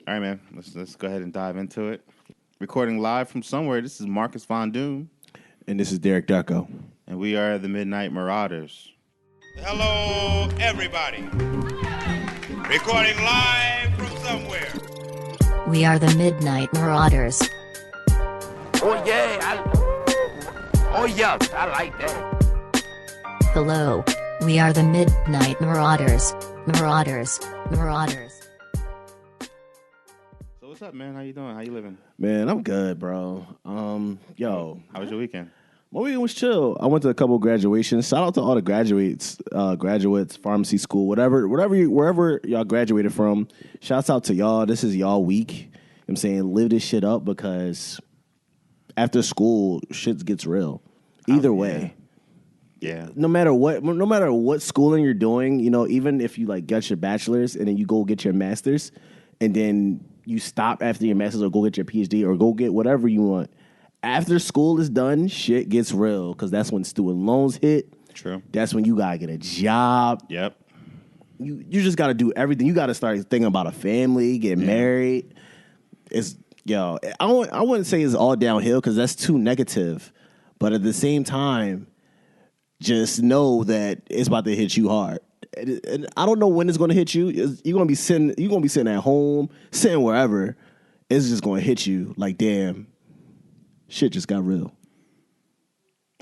All right, man. Let's go ahead and dive into it. Recording live from somewhere. This is Marcus Von Doom. And this is Derek Ducko. And we are the Midnight Marauders. Hello, everybody. Recording live from somewhere. We are the Midnight Marauders. Oh yeah, I like that. Hello. We are the Midnight Marauders. Marauders. Marauders. So what's up, man? How you doing? How you living? Man, I'm good, bro. How was your weekend? My weekend was chill. I went to a couple graduations. Shout out to all the graduates, pharmacy school, wherever y'all graduated from. Shouts out to y'all. This is y'all week. You know what I'm saying, live this shit up because after school, shit gets real. Either way. Yeah. No matter what schooling you're doing, you know, even if you like get your bachelor's and then you go get your master's and then you stop after your master's or go get your PhD or go get whatever you want. After school is done, shit gets real because that's when student loans hit. True. That's when you gotta get a job. Yep. You just gotta do everything. You gotta start thinking about a family, get married. I wouldn't say it's all downhill because that's too negative. But at the same time, just know that it's about to hit you hard. And I don't know when it's going to hit you. You're going to be sitting at home, sitting wherever. It's just going to hit you like, damn, shit just got real.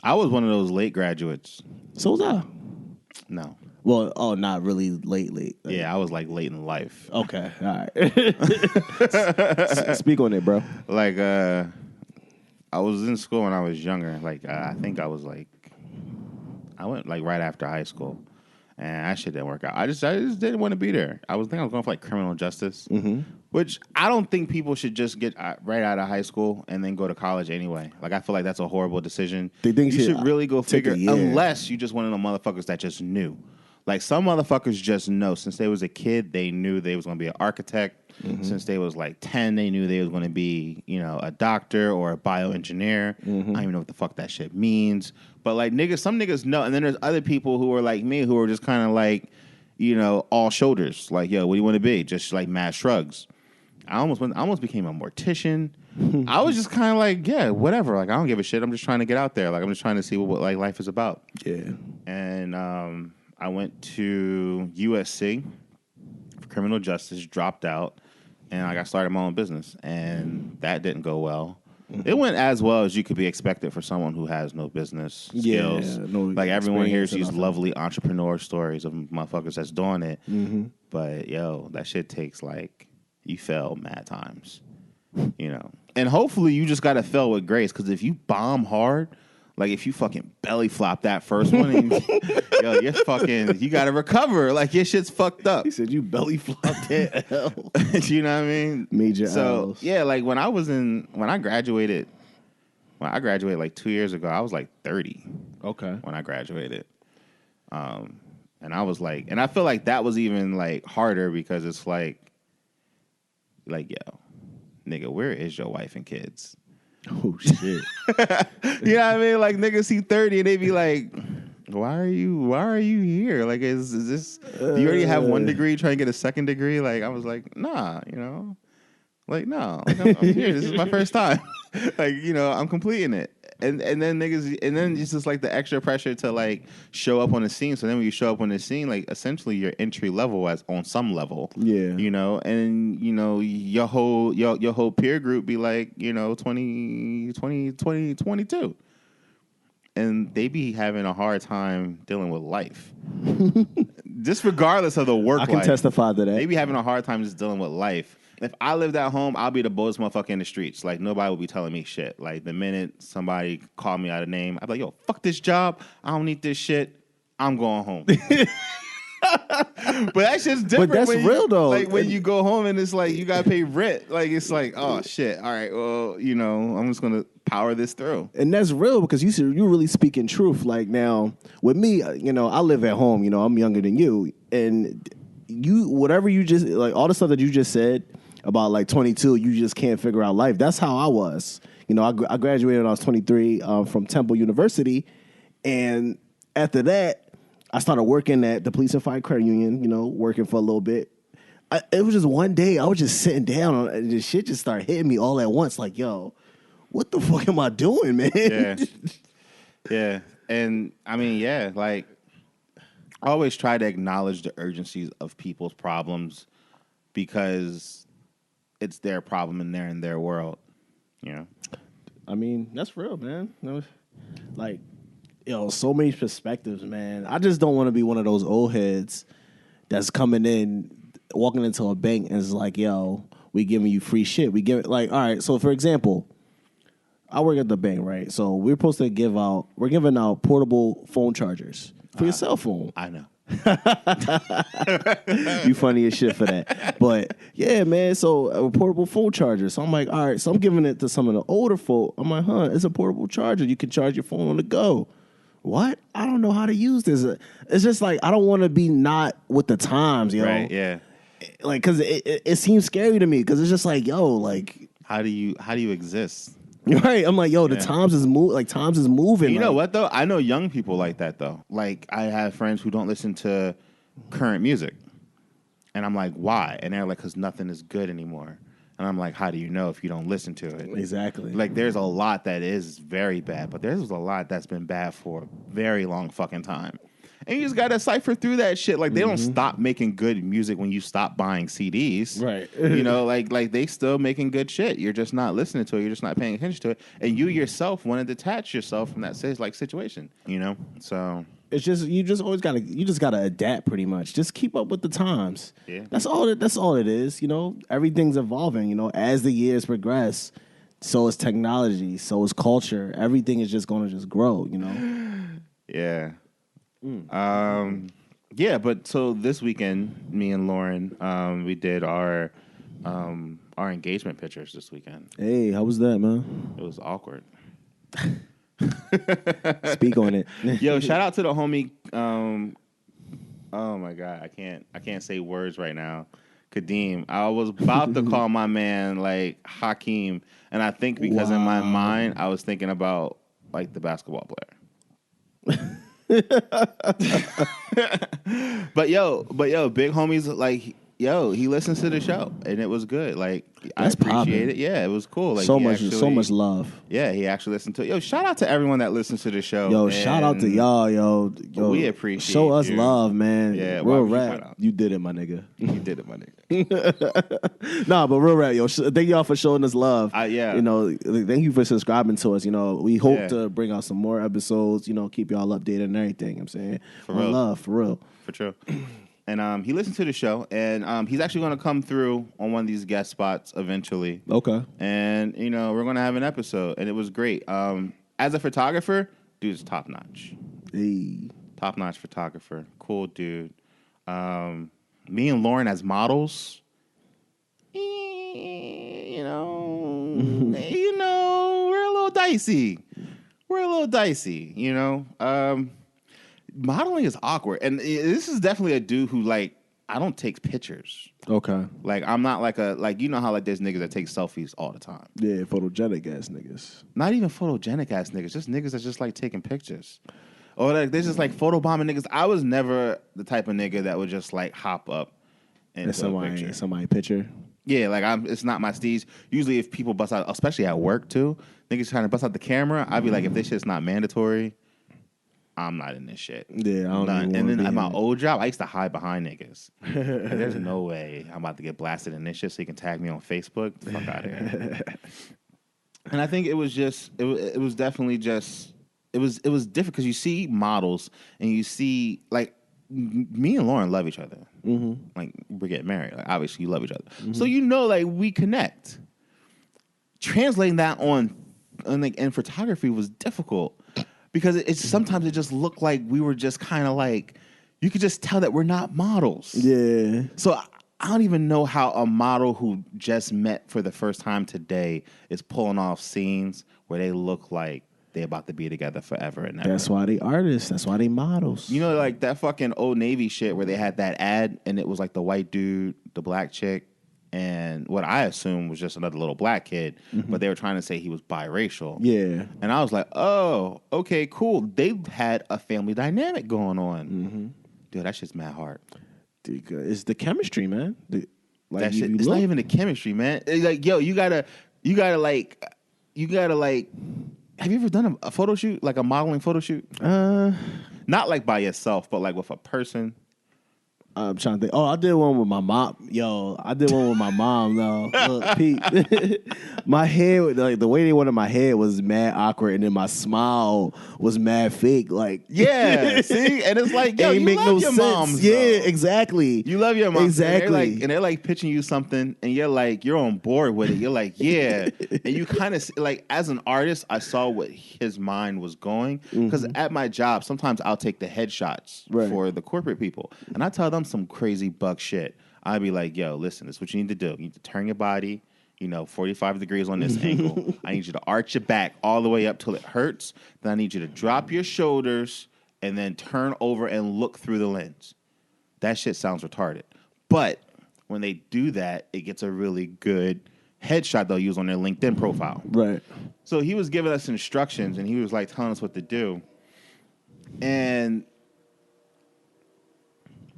I was one of those late graduates. So was I. No. Well, not really late. Yeah, I was like late in life. Okay, all right. Speak on it, bro. Like, I was in school when I was younger. Like, I think I went like right after high school, and that shit didn't work out. I just didn't want to be there. I was going for like criminal justice, which I don't think people should just get right out of high school and then go to college anyway. Like, I feel like that's a horrible decision. They think you should really go figure, a year. unless you just one of the motherfuckers that just knew. Like, some motherfuckers just know. Since they was a kid, they knew they was going to be an architect. Since they was like 10, they knew they was going to be, you know, a doctor or a bioengineer. I don't even know what the fuck that shit means. But like some niggas know. And then there's other people who are like me who are just kind of like, you know, all shoulders. Like, yo, what do you want to be? Just like mad shrugs. I almost became a mortician. I was just kind of like, yeah, whatever. Like, I don't give a shit. I'm just trying to get out there. Like, I'm just trying to see what like life is about. Yeah. And I went to USC for criminal justice, dropped out. And like I started my own business, and that didn't go well. It went as well as you could be expected for someone who has no business skills. Like everyone hears these lovely entrepreneur stories of motherfuckers that's doing it, but yo, that shit takes like you fail mad times, you know. And hopefully you just gotta fail with grace, because if you bomb hard. Like, if you fucking belly flop that first one, and, yo, you gotta recover. Like, your shit's fucked up. He said you belly flopped that L. You know what I mean? Major So, L's. yeah, like, when I graduated like 2 years ago, I was like 30. Okay. When I graduated. And I was like, and I feel like that was even, like, harder because it's like, yo, nigga, where is your wife and kids? Oh, shit. You know what I mean? Like, niggas see 30 and they be like, why are you here? Like, is this, do you already have one degree, trying to get a second degree? Like, I was like, nah, you know? Like, no, like, I'm here. This is my first time. Like, you know, I'm completing it. And then niggas, and then it's just like the extra pressure to like show up on the scene. So then when you show up on the scene, like essentially you're entry level as on some level. Yeah. You know, and you know, your whole peer group be like, you know, 20, 22. And they be having a hard time dealing with life. Just regardless of the work life. I can testify to that. They be having a hard time just dealing with life. If I lived at home, I'll be the boldest motherfucker in the streets. Like, nobody will be telling me shit. Like, the minute somebody called me out of name, I'd be like, yo, fuck this job. I don't need this shit. I'm going home. But that shit's different. But that's real, though. Like, when you go home and it's like, you got to pay rent. Like, it's like, oh, shit. All right, well, you know, I'm just going to power this through. And that's real because you're really speaking truth. Like, now, with me, you know, I live at home. You know, I'm younger than you. And whatever you just, like, all the stuff that you just said, about like 22, you just can't figure out life. That's how I was. You know, I graduated when I was 23 from Temple University. And after that, I started working at the Police and Fire Credit Union, you know, working for a little bit. it was just one day. I was just sitting down and this shit just started hitting me all at once. Like, yo, what the fuck am I doing, man? Yeah. Yeah. And I mean, yeah, like I always try to acknowledge the urgencies of people's problems because it's their problem and they're in their world. You know? I mean, that's real, man. Like, yo, so many perspectives, man. I just don't want to be one of those old heads that's coming in, walking into a bank and is like, yo, we giving you free shit. We give it like, all right, so for example, I work at the bank, right? So we're giving out portable phone chargers for your cell phone. I know. You funny as shit for that. But yeah, man, so a portable phone charger. So I'm like, all right, so I'm giving it to some of the older folk. I'm like, it's a portable charger. You can charge your phone on the go. What? I don't know how to use this. It's just like, I don't want to be not with the times, yo. Right, yeah. Like, because it seems scary to me because it's just like, yo, like. How do you exist? Right. I'm like, yo, the times is moving. You know what, though? I know young people like that, though. Like, I have friends who don't listen to current music. And I'm like, why? And they're like, because nothing is good anymore. And I'm like, how do you know if you don't listen to it? Exactly. Like, there's a lot that is very bad, but there's a lot that's been bad for a very long fucking time. And you just got to cipher through that shit. Like, they don't stop making good music when you stop buying CDs. Right. You know, like they still making good shit. You're just not listening to it. You're just not paying attention to it. And you yourself want to detach yourself from that situation, you know? So it's just you just gotta adapt pretty much. Just keep up with the times. Yeah. That's all it is, you know. Everything's evolving, you know, as the years progress. So is technology, so is culture. Everything is just gonna just grow, you know. yeah. Yeah, but so this weekend, me and Lauren, we did our engagement pictures this weekend. Hey, how was that, man? It was awkward. Speak on it. Yo, shout out to the homie. Oh my God, I can't say words right now. Kadeem. I was about to call my man like Hakeem, and I think because in my mind I was thinking about like the basketball player. but yo, big homies like he listens to the show and it was good. Like I appreciate it. Yeah, it was cool. Like so much love. Yeah, he actually listened to it. Yo, shout out to everyone that listens to the show. Yo, shout out to y'all, yo. We appreciate show us you. love, man. Yeah, real rap. You did it, my nigga. You did it, my nigga. Nah, but real rap, yo. Thank y'all for showing us love. Yeah. You know, thank you for subscribing to us. You know, we hope to bring out some more episodes, you know, keep y'all updated and everything. You know what I'm saying? For real. Love, for real. For true. And he listened to the show, and he's actually going to come through on one of these guest spots eventually. Okay. And, you know, we're going to have an episode, and it was great. As a photographer, dude's top-notch. Hey. Top-notch photographer. Cool dude. Me and Lauren as models, you know, we're a little dicey. You know. Modeling is awkward, and this is definitely a dude who like I don't take pictures. Okay. Like I'm not like you know how like there's niggas that take selfies all the time. Yeah, photogenic ass niggas. Not even photogenic ass niggas, just niggas that just like taking pictures. Or like they're just like photobombing niggas. I was never the type of nigga that would just like hop up and somebody picture. Yeah, like it's not my steez. Usually if people bust out, especially at work too, niggas trying to bust out the camera, I'd be like, if this shit's not mandatory, I'm not in this shit. Yeah, I don't even And then be at my in old job, I used to hide behind niggas. Like, there's no way I'm about to get blasted in this shit so you can tag me on Facebook. The fuck out of here. And I think it was just, it was definitely just, it was different because you see models and you see, like, me and Lauren love each other. Mm-hmm. Like, we're getting married. Like, obviously, you love each other. Mm-hmm. So, you know, like, we connect. Translating that on like, in photography was difficult. Because sometimes it just looked like we were just kind of like, you could just tell that we're not models. Yeah. So I don't even know how a model who just met for the first time today is pulling off scenes where they look like they're about to be together forever and ever. That's why they artists. That's why they models. You know, like that fucking Old Navy shit where they had that ad and it was like the white dude, the black chick, and what I assumed was just another little black kid, but they were trying to say he was biracial. Yeah. And I was like, oh, okay, cool. They had a family dynamic going on. Mm-hmm. Dude, that shit's mad hard. Dude, it's the chemistry, man. Like that if shit. you It's look- not even the chemistry, man. It's like, yo, you gotta like. Have you ever done a photo shoot, like a modeling photo shoot? Not like by yourself, but like with a person. I'm trying to think. Oh, I did one with my mom. Yo, I did one with my mom. No, look, Pete. My head, like the way they wanted my head was mad awkward, and then my smile was mad fake. Like, Yeah, see, and it's like, yo, ain't you make love no your sense. moms. Yeah, though. exactly. You love your mom. Exactly. And they're like pitching you something, and you're like, you're on board with it. You're like, yeah. And you kind of like, as an artist, I saw what his mind was going. Because at my job, sometimes I'll take the headshots Right. for the corporate people, and I tell them some crazy buck shit. I'd be like, yo, listen, this is what you need to do. You need to turn your body, 45 degrees on this angle. I need you to arch your back all the way up till it hurts. Then I need you to drop your shoulders and then turn over and look through the lens. That shit sounds retarded. But when they do that, it gets a really good headshot they'll use on their LinkedIn profile. Right. So he was giving us instructions, and he was like telling us what to do. And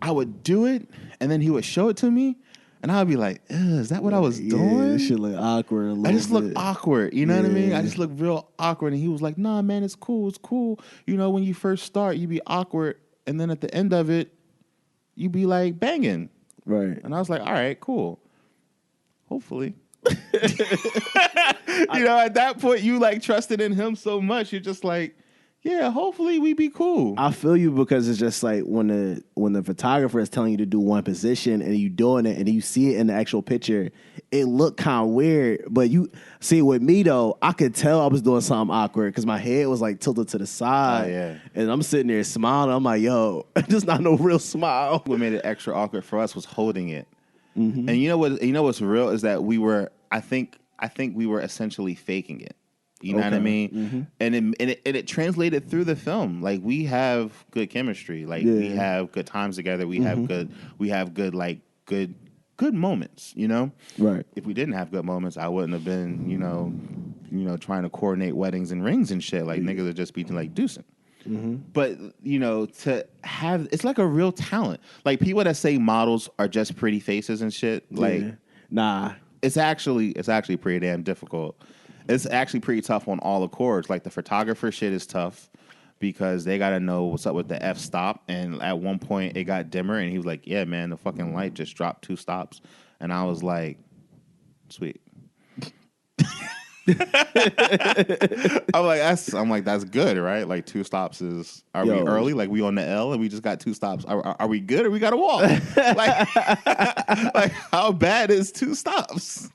I would do it, and then he would show it to me, and I would be like, is that what I was doing? This shit look awkward a little I just look bit. awkward, you know what I mean? Yeah. I just look real awkward. And he was like, nah, man, it's cool. It's cool. When you first start, you be awkward. And then at the end of it, you be like banging. Right. And I was like, all right, cool. Hopefully. At that point, you like trusted in him so much. You're just like, yeah, hopefully we be cool. I feel you because it's just like when the photographer is telling you to do one position and you doing it and you see it in the actual picture, it looked kind of weird. But you see with me though, I could tell I was doing something awkward because my head was like tilted to the side. Oh, yeah. And I'm sitting there smiling. I'm like, yo, just not no real smile. What made it extra awkward for us was holding it. Mm-hmm. And you know what's real is that we were, I think we were essentially faking it. You know what I mean? Mm-hmm. And it translated through the film. Like we have good chemistry. Like we have good times together. We have good moments. Right. If we didn't have good moments, I wouldn't have been trying to coordinate weddings and rings and shit. Like niggas would just be like deucing. Mm-hmm. But to have, it's like a real talent. Like people that say models are just pretty faces and shit. Like nah, it's actually pretty damn difficult. It's actually pretty tough on all accords. Like the photographer shit is tough because they got to know what's up with the f-stop. And at one point it got dimmer and he was like, yeah, man, the fucking light just dropped 2 stops. And I was like, sweet. I'm like, that's good, right? Like 2 stops is, we early? Like we on the L and we just got 2 stops. Are we good or we got to walk? like how bad is 2 stops?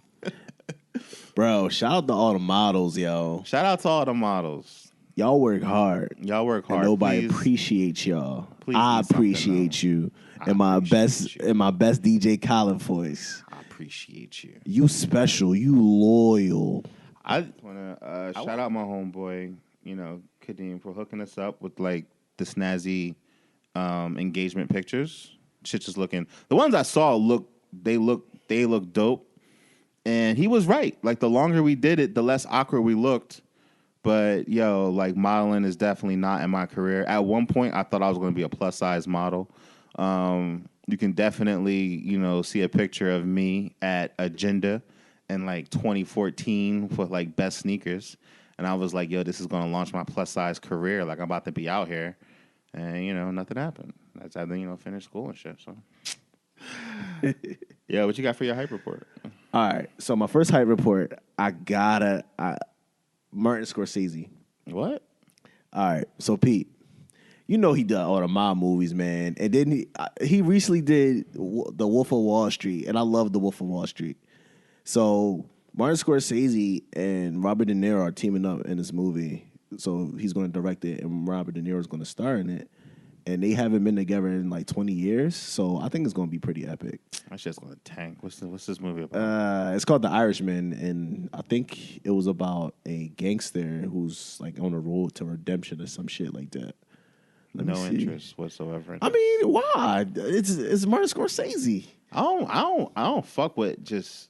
bro. Shout out to all the models, yo. Shout out to all the models. Y'all work hard. Y'all work hard. And nobody Please. appreciates y'all. Please I do something, appreciate you. I And my appreciate you. best DJ Colin voice. I appreciate you. You special. You loyal. I want to shout out my homeboy, Kadeem, for hooking us up with like the snazzy engagement pictures. Shit just looking. The ones I saw look dope. And he was right. Like the longer we did it, the less awkward we looked. But like modeling is definitely not in my career. At one point, I thought I was going to be a plus size model. You can definitely, see a picture of me at Agenda in like 2014 for like best sneakers. And I was like, yo, this is going to launch my plus size career. Like I'm about to be out here. And, nothing happened. That's how then, finish school and shit. So, yeah, what you got for your hype report? All right. So my first hype report, Martin Scorsese. What? All right. So Pete, he did all the mob movies, man. And then he recently did The Wolf of Wall Street, and I love The Wolf of Wall Street. So Martin Scorsese and Robert De Niro are teaming up in this movie. So he's going to direct it, and Robert De Niro is going to star in it. And they haven't been together in like 20 years, so I think it's going to be pretty epic. That shit's going to tank. What's this movie about? It's called The Irishman, and I think it was about a gangster who's like on the road to redemption or some shit like that. Let me No see. interest whatsoever. I mean, why? It's Martin Scorsese. I don't fuck with just.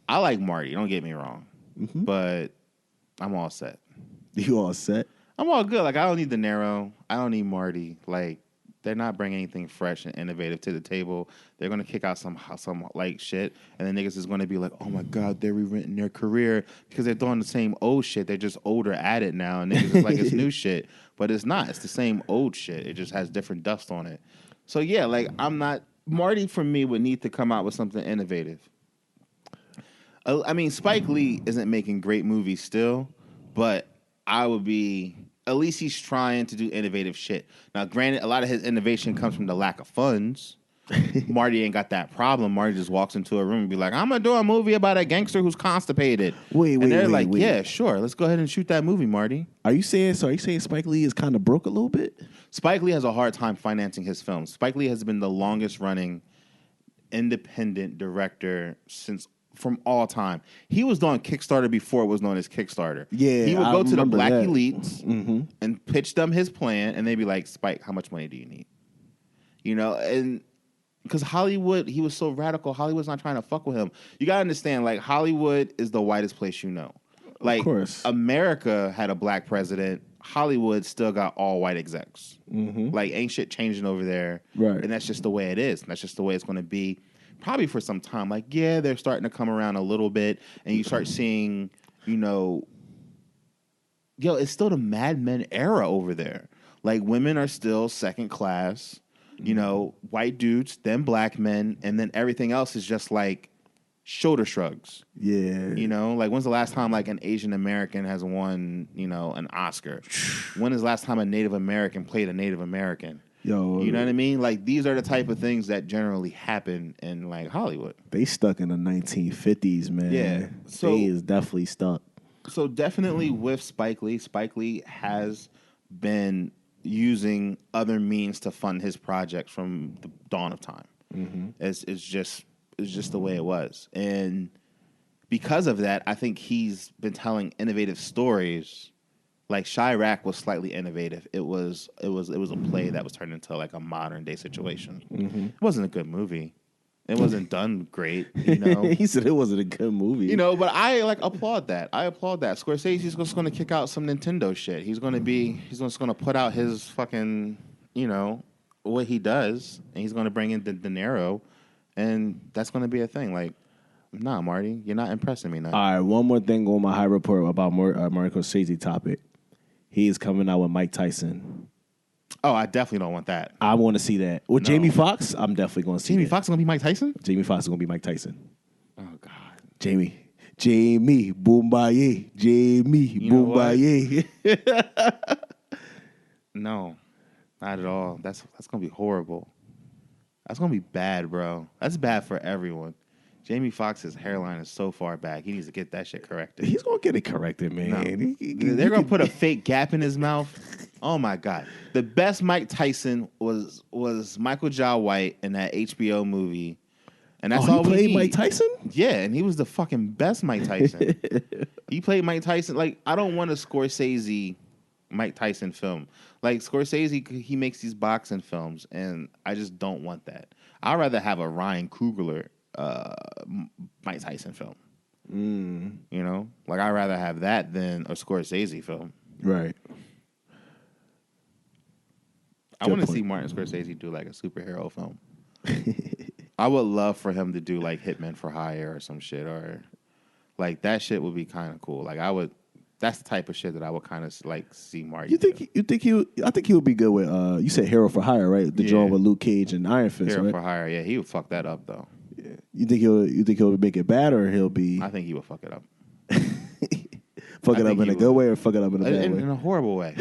I like Marty. Don't get me wrong, but I'm all set. You all set? I'm all good. Like I don't need De Niro. I don't need Marty. Like they're not bringing anything fresh and innovative to the table. They're gonna kick out some like shit, and then niggas is gonna be like, oh my god, they're rewritten their career because they're doing the same old shit. They're just older at it now, and niggas is like it's new shit, but it's not. It's the same old shit. It just has different dust on it. So yeah, like I'm not Marty. For me, would need to come out with something innovative. I mean, Spike Lee isn't making great movies still, but I would be. At least he's trying to do innovative shit. Now, granted, a lot of his innovation comes from the lack of funds. Marty ain't got that problem. Marty just walks into a room and be like, I'm going to do a movie about a gangster who's constipated. And they're like, yeah, sure. Let's go ahead and shoot that movie, Marty. Are you saying Spike Lee is kind of broke a little bit? Spike Lee has a hard time financing his films. Spike Lee has been the longest running independent director from all time. He was doing Kickstarter before it was known as Kickstarter. Yeah, he would go to the black that. elites and pitch them his plan, and they'd be like, Spike, how much money do you need? You know, and because Hollywood, he was so radical, Hollywood's not trying to fuck with him. You got to understand, like, Hollywood is the whitest place you know. Like, of course. America had a black president. Hollywood still got all white execs. Like, ain't shit changing over there. Right. And that's just the way it is. And that's just the way it's going to be. Probably for some time. Like, yeah, they're starting to come around a little bit, and you start seeing, you know, it's still the Mad Men era over there. Like, women are still second class, you know, white dudes, then black men, and then everything else is just like shoulder shrugs. Yeah. You know, like, when's the last time like an Asian American has won, you know, an Oscar? When is the last time a Native American played a Native American? Yo, you know what I mean? Like, these are the type of things that generally happen in, like, Hollywood. They stuck in the 1950s, man. Yeah. So, they is definitely stuck. So definitely with Spike Lee has been using other means to fund his projects from the dawn of time. It's just the way it was. And because of that, I think he's been telling innovative stories. Like, Chirac was slightly innovative. It was a play that was turned into like a modern day situation. It wasn't a good movie. It wasn't done great, you know. He said it wasn't a good movie. You know, but I applaud that. Scorsese's just gonna kick out some Nintendo shit. He's just gonna put out his fucking, you know, what he does, and he's gonna bring in the De Niro, and that's gonna be a thing. Like, nah, Marty, you're not impressing me now. All right, one more thing on my high report about Martin Scorsese topic. He is coming out with Mike Tyson. Oh, I definitely don't want that. I want to see that. With No. Jamie Foxx, I'm definitely going to see Jamie that. Foxx is gonna be Mike Tyson? Jamie Foxx is going to be Mike Tyson. Oh God. Jamie, Boombaye. Jamie, You know what? Boombaye. No, not at all. That's gonna be horrible. That's gonna be bad, bro. That's bad for everyone. Jamie Foxx's hairline is so far back. He needs to get that shit corrected. He's going to get it corrected, man. No. They're gonna put a fake gap in his mouth. Oh my God. The best Mike Tyson was Michael Jai White in that HBO movie. And that's all he we played need. Mike Tyson? Yeah, and he was the fucking best Mike Tyson. He played Mike Tyson. Like, I don't want a Scorsese Mike Tyson film. Like, Scorsese, he makes these boxing films, and I just don't want that. I'd rather have a Ryan Coogler Mike Tyson film. You know? Like, I'd rather have that than a Scorsese film. Right. I want to see Martin Scorsese do, like, a superhero film. I would love for him to do, like, Hitman for Hire or some shit, or, like, that shit would be kind of cool. Like, that's the type of shit that I would kind of, like, see Martin do. I think he would be good with, you said Hero for Hire, right? The drawing with Luke Cage and Iron Fist, Hero right? for Hire, yeah, he would fuck that up, though. Yeah. You think he'll make it bad, or he'll be I think he would fuck it up. fuck it I up think in a he good would. way or fuck it up in a bad way? In a horrible way.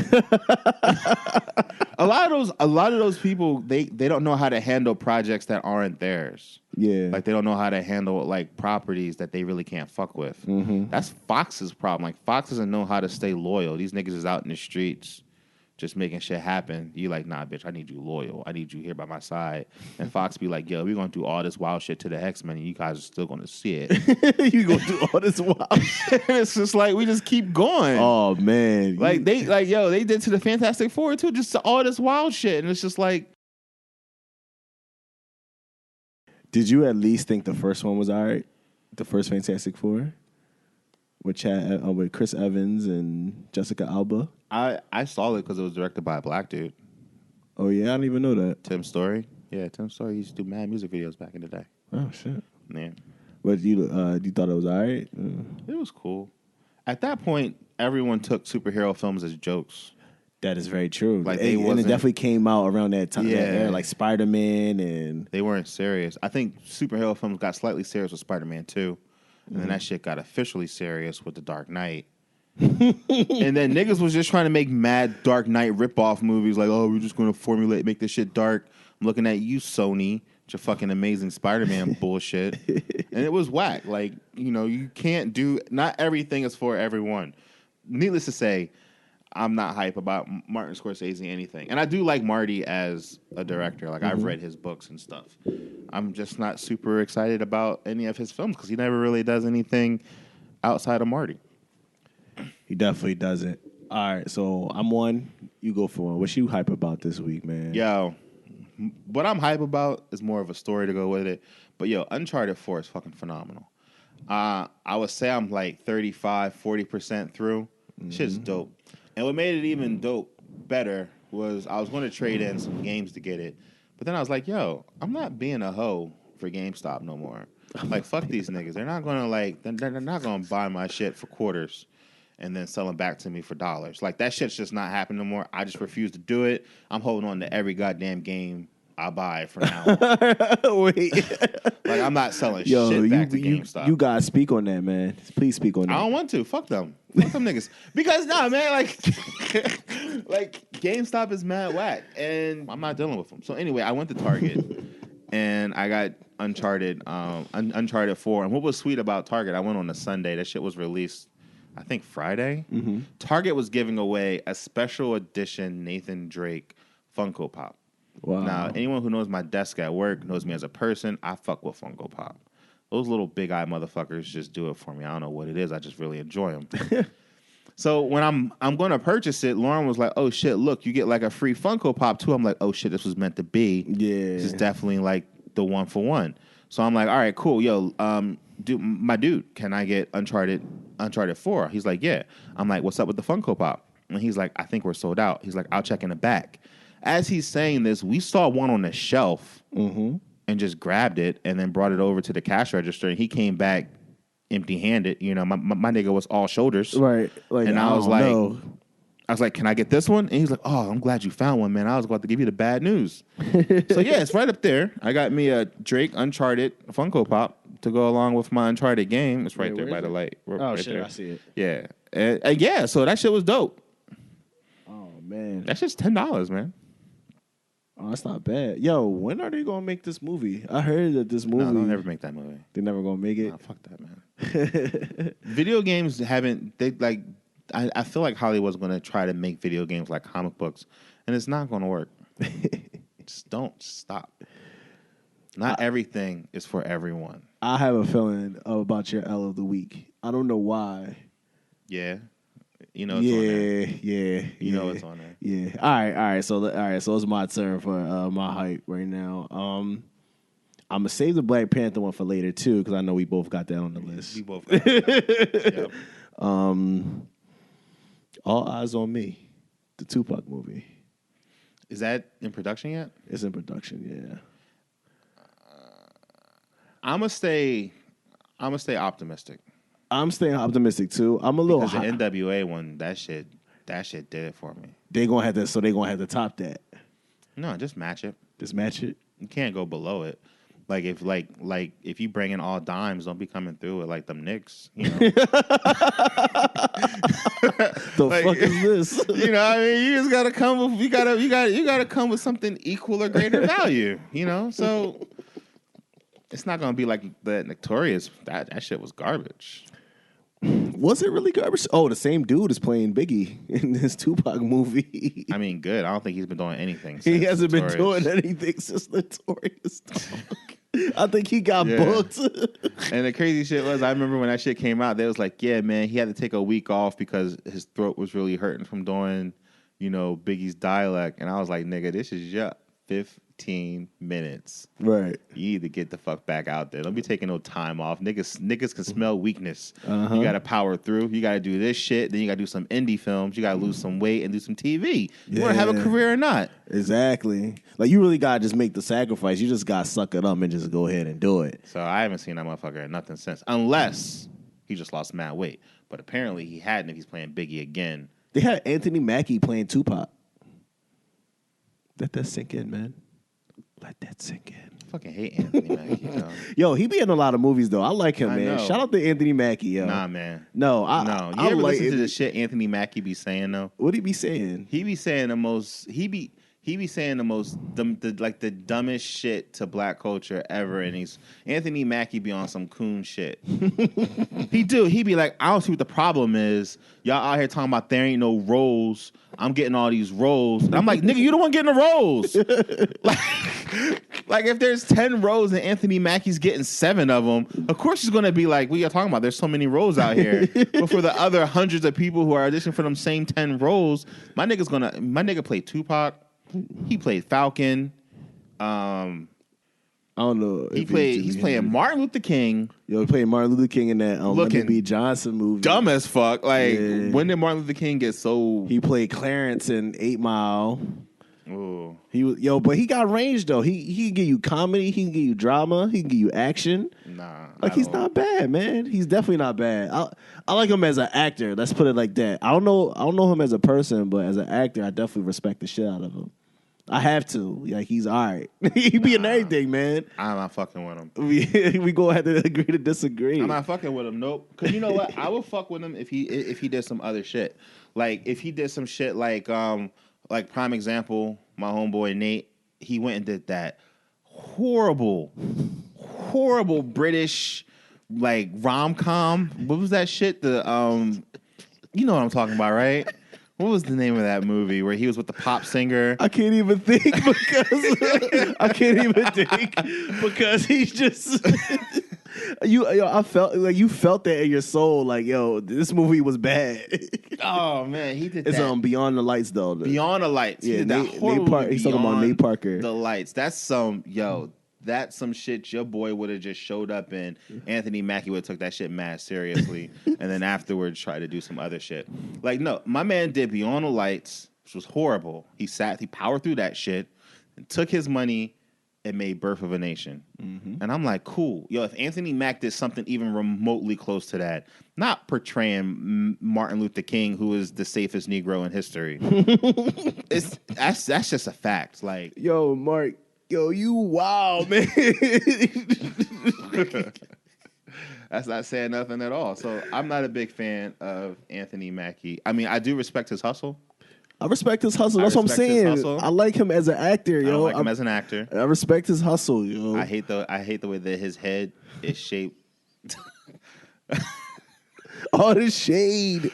A lot of those people, they don't know how to handle projects that aren't theirs. Yeah. Like, they don't know how to handle, like, properties that they really can't fuck with. That's Fox's problem. Like, Fox doesn't know how to stay loyal. These niggas is out in the streets just making shit happen. You like, nah, bitch, I need you loyal. I need you here by my side. And Fox be like, yo, we're going to do all this wild shit to the X-Men, and you guys are still going to see it. You gonna do all this wild shit? It's just like, we just keep going. Oh man. Like, they did to the Fantastic Four, too, just all this wild shit. And it's just like, Did you at least think the first one was all right? The first Fantastic Four? With Chris Evans and Jessica Alba? I saw it because it was directed by a black dude. Oh yeah, I didn't even know that. Tim Story. Yeah, Tim Story used to do mad music videos back in the day. Oh shit. Yeah. But you thought it was all right? It was cool. At that point, everyone took superhero films as jokes. That is very true. Like and it definitely came out around that time. Yeah. That era, like Spider-Man and they weren't serious. I think superhero films got slightly serious with Spider-Man 2. And then that shit got officially serious with The Dark Knight. And then niggas was just trying to make mad Dark Knight ripoff movies like, oh, we're just going to make this shit dark. I'm looking at you, Sony, with your fucking amazing Spider-Man bullshit. And it was whack. Like, you can't do, not everything is for everyone. Needless to say, I'm not hype about Martin Scorsese anything. And I do like Marty as a director. Like, I've read his books and stuff. I'm just not super excited about any of his films because he never really does anything outside of Marty. he definitely doesn't. All right, so I'm one. You go for one. What you hype about this week, man? Yo, what I'm hype about is more of a story to go with it. But, Uncharted 4 is fucking phenomenal. I would say I'm like 35, 40% through. Shit's dope. And what made it even better was I was going to trade in some games to get it. But then I was like, yo, I'm not being a hoe for GameStop no more. Like, fuck these niggas. They're not going to they're not going to buy my shit for quarters and then sell them back to me for dollars. Like, that shit's just not happening no more. I just refuse to do it. I'm holding on to every goddamn game I buy from now on. Wait. Like, I'm not selling shit back to GameStop. You guys speak on that, man. Please speak on that. I don't want to. Fuck them. Fuck them niggas. Because, man, like GameStop is mad whack, and I'm not dealing with them. So anyway, I went to Target, and I got Uncharted 4. And what was sweet about Target, I went on a Sunday. That shit was released, I think, Friday. Mm-hmm. Target was giving away a special edition Nathan Drake Funko Pop. Wow. Now, anyone who knows my desk at work knows me as a person. I fuck with Funko Pop. Those little big-eyed motherfuckers just do it for me. I don't know what it is. I just really enjoy them. So when I'm going to purchase it, Lauren was like, oh, shit, look, you get like a free Funko Pop, too. I'm like, oh, shit, this was meant to be. Yeah. This is definitely like the one for one. So I'm like, all right, cool. Yo, my dude, can I get Uncharted 4? He's like, yeah. I'm like, what's up with the Funko Pop? And he's like, I think we're sold out. He's like, I'll check in the back. As he's saying this, we saw one on the shelf and just grabbed it and then brought it over to the cash register. And he came back empty-handed. My nigga was all shoulders. Right. Like, and I was like, can I get this one? And he's like, oh, I'm glad you found one, man. I was about to give you the bad news. So, yeah, it's right up there. I got me a Drake Uncharted Funko Pop to go along with my Uncharted game. It's right there by the light. Oh, right shit, there. I see it. Yeah. And yeah, so that shit was dope. Oh, man. That shit's $10, man. Oh, that's not bad. Yo, when are they going to make this movie? I heard that this movie... No, they'll never make that movie. They're never going to make it? Nah, fuck that, man. Video games haven't... I feel like Hollywood's going to try to make video games like comic books, and it's not going to work. Just don't. Stop. Not everything is for everyone. I have a feeling about your L of the week. I don't know why. Yeah. It's on there. Yeah. You know it's on there. Yeah. All right. So it's my turn for my hype right now. I'm gonna save the Black Panther one for later too, because I know we both got that on the list. We both got that. Yep. All Eyes on Me, the Tupac movie. Is that in production yet? It's in production. Yeah. I'm gonna stay optimistic. I'm staying optimistic too. I'm a little because the NWA one, that shit did it for me. They're gonna have to top that. No, just match it. Just match it. You can't go below it. Like if you bring in all dimes, don't be coming through with like them Knicks. The fuck is this? I mean, you just gotta come with you gotta come with something equal or greater value. So it's not gonna be like the Notorious. That shit was garbage. Was it really garbage? Oh, the same dude is playing Biggie in this Tupac movie. I mean, good. I don't think he's been doing anything. He hasn't been doing anything since Notorious. I think he got booked. And the crazy shit was, I remember when that shit came out, they was like, yeah, man, he had to take a week off because his throat was really hurting from doing, Biggie's dialect. And I was like, nigga, this is your 5th 15 minutes. Right. You need to get the fuck back out there. Don't be taking no time off. Niggas can smell weakness. Uh-huh. You got to power through. You got to do this shit. Then you got to do some indie films. You got to lose some weight and do some TV. You want to have a career or not? Exactly. Like, you really got to just make the sacrifice. You just got to suck it up and just go ahead and do it. So I haven't seen that motherfucker in nothing since. Unless he just lost mad weight. But apparently he hadn't if he's playing Biggie again. They had Anthony Mackie playing Tupac. Let that sink in, man. Let that sink in. I fucking hate Anthony Mackie, yo. Yo, he be in a lot of movies, though. I like him, I man. know. Shout out to Anthony Mackie, yo. Nah, man. No, You I ever like listen to the shit Anthony Mackie be saying, though? What he be saying? He be saying the most. He be saying the dumbest shit to black culture ever, and Anthony Mackie be on some coon shit. He be like, I don't see what the problem is. Y'all out here talking about there ain't no roles. I'm getting all these roles. And I'm like, nigga, you the one getting the roles. like if there's 10 roles and Anthony Mackie's getting 7 of them, of course he's gonna be like, what are you talking about? There's so many roles out here. But for the other hundreds of people who are auditioning for them same 10 roles, my nigga played Tupac. He played Falcon. I don't know. He's playing Martin Luther King. Yo, he playing Martin Luther King in that Lyndon B. Johnson movie. Dumb as fuck. Like, Yeah. when did Martin Luther King get so... He played Clarence in 8 Mile. Ooh. But he got range though. He can give you comedy, he can give you drama, he can give you action. Nah. Like, he's not bad, man. He's definitely not bad. I like him as an actor. Let's put it like that. I don't know him as a person, but as an actor, I definitely respect the shit out of him. I have to. Like, he's all right. He be in everything, man. I'm not fucking with him. We go ahead to agree to disagree. I'm not fucking with him. Nope. Because you know what? I would fuck with him if he did some other shit. Like, if he did some shit like prime example, my homeboy Nate, he went and did that horrible British like rom-com. What was that shit? The you know what I'm talking about, right? What was the name of that movie where he was with the pop singer? I can't even think because he's just I felt like you felt that in your soul, like, yo, this movie was bad. Oh man, he did it's that. Beyond the Lights though. Beyond the Lights. Yeah, He did that horrible movie, he's talking about Nate Parker. The Lights. That's some shit your boy would have just showed up in. Anthony Mackie would have took that shit mad seriously and then afterwards tried to do some other shit. Like, no, my man did Beyond the Lights, which was horrible. He powered through that shit and took his money and made Birth of a Nation. Mm-hmm. And I'm like, cool. Yo, if Anthony Mack did something even remotely close to that, not portraying Martin Luther King, who is the safest Negro in history, that's just a fact. Like, yo, Mark, yo, you wow, man. That's not saying nothing at all. So I'm not a big fan of Anthony Mackie. I mean, I do respect his hustle. I respect his hustle. That's what I'm saying. I like him as an actor, yo. I don't like him as an actor. I respect his hustle, yo. I hate the way that his head is shaped. All the shade.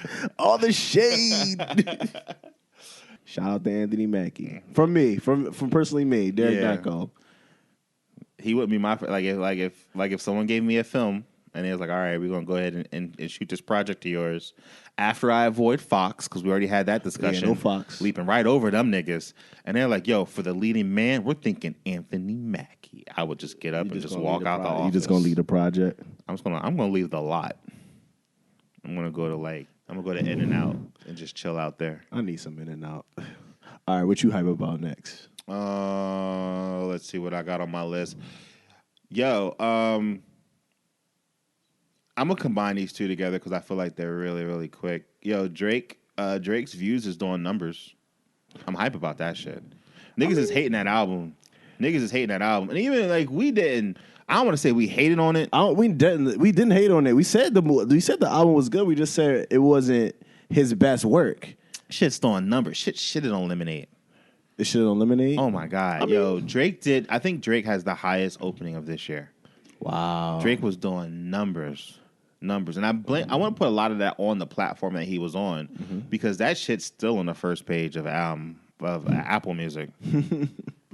Shout out to Anthony Mackie. From me, from personally me, Derek Darko. He wouldn't be my if someone gave me a film and they was like, all right, we're gonna go ahead and shoot this project of yours. After I avoid Fox, because we already had that discussion. Yeah, no Fox. Leaping right over them niggas. And they're like, yo, for the leading man, we're thinking Anthony Mackie. I would just get up and just walk out the office. You just gonna lead the project? I'm gonna leave the lot. I'm gonna go to In-N-Out and just chill out there. I need some In-N-Out. All right, what you hype about next? Let's see what I got on my list. Yo, I'm gonna combine these two together because I feel like they're really, really quick. Yo, Drake's Views is doing numbers. I'm hype about that shit. Niggas is hating that album. And even like we didn't. I don't want to say we hated on it. We didn't hate on it. We said the album was good. We just said it wasn't his best work. Shit's throwing numbers. Shit don't eliminate. It should eliminate. Oh my god, Drake did. I think Drake has the highest opening of this year. Wow. Drake was doing numbers, and I want to put a lot of that on the platform that he was on because that shit's still on the first page of Apple Music.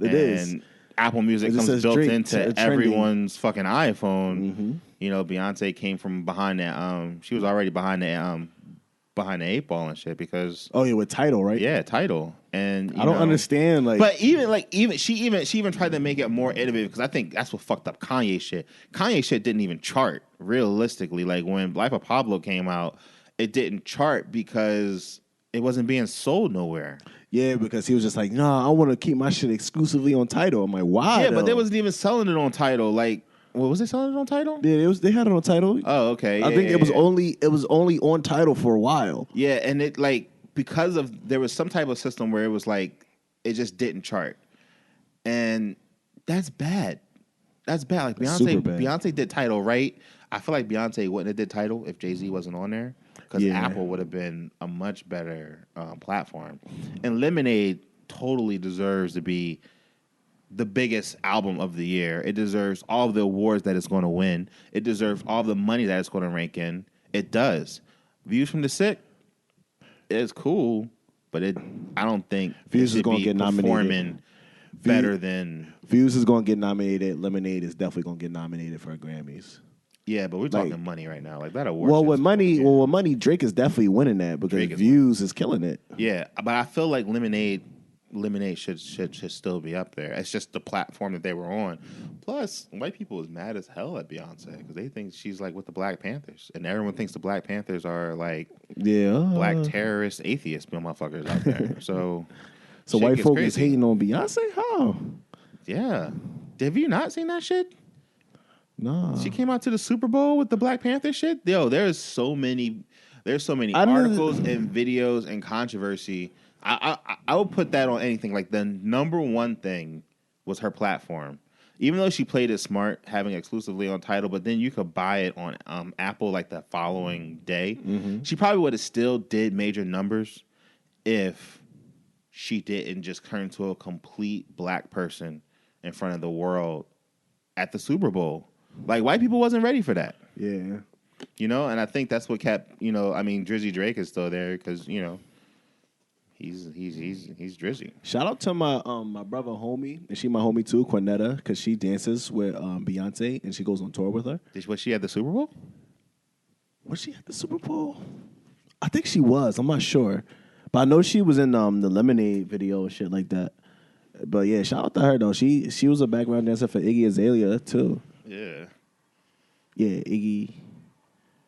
It is. Apple Music comes built Drake, into everyone's fucking iPhone. Mm-hmm. You know, Beyonce came from behind that. She was already behind behind the 8 Ball and shit because Oh yeah, with Tidal, right? yeah, Tidal and you I don't know, understand. Like, but even she even tried to make it more innovative because I think that's what fucked up Kanye shit. Kanye shit didn't even chart realistically. Like when Life of Pablo came out, it didn't chart because it wasn't being sold nowhere. yeah, because he was just like, no, I want to keep my shit exclusively on Tidal. I'm like, why? Yeah, but they though? wasn't even selling it on Tidal. Like, what was they selling it on Tidal? Yeah, they had it on Tidal. Oh, okay. I think it was only on Tidal for a while. Yeah, and it like because of there was some type of system where it was like it just didn't chart, and that's bad. That's bad. Like That's super bad. Beyonce did Tidal right. I feel like Beyonce wouldn't have did Tidal if Jay-Z wasn't on there because Yeah. Apple would have been a much better platform. And Lemonade totally deserves to be the biggest album of the year. It deserves all the awards that it's going to win. It deserves all the money that it's going to rank in. It does. Views from the Sick is cool, but I don't think Views is going to get nominated. performing better than Views is going to get nominated. Lemonade is definitely going to get nominated for Grammys. yeah. But we're Like- talking money right now. Like that award. Well, shit's with money, cool, with money, Drake is definitely winning that because Drake is Views is killing it. yeah. But I feel like Lemonade should still be up there. It's just the platform that they were on. Plus, white people is mad as hell at Beyonce because they think she's like with the Black Panthers, and everyone thinks the Black Panthers are like Yeah, black terrorist atheist motherfuckers out there. So shit white gets folk is crazy. hating on Beyonce. How? Yeah, have you not seen that shit? Nah. She came out to the Super Bowl with the Black Panther shit. Yo, there's so many I didn't- articles and videos and controversy. I would put that on anything. Like the number one thing was her platform. Even though she played it smart, having exclusively on Tidal, but then you could buy it on Apple like the following day. She probably would have still did major numbers if she didn't just turn to a complete black person in front of the world at the Super Bowl. Like white people wasn't ready for that. Yeah. You know, and I think that's what kept, you know, I mean, Drizzy Drake is still there because, you know, he's Drizzy. Shout out to my my brother homie, and she my homie too, Cornetta, because she dances with Beyonce and she goes on tour with her. Was she at the Super Bowl? Was she at the Super Bowl? I think she was. I'm not sure, but I know she was in the Lemonade video and shit like that. But yeah, shout out to her though. She was a background dancer for Iggy Azalea too. Yeah. Yeah, Iggy.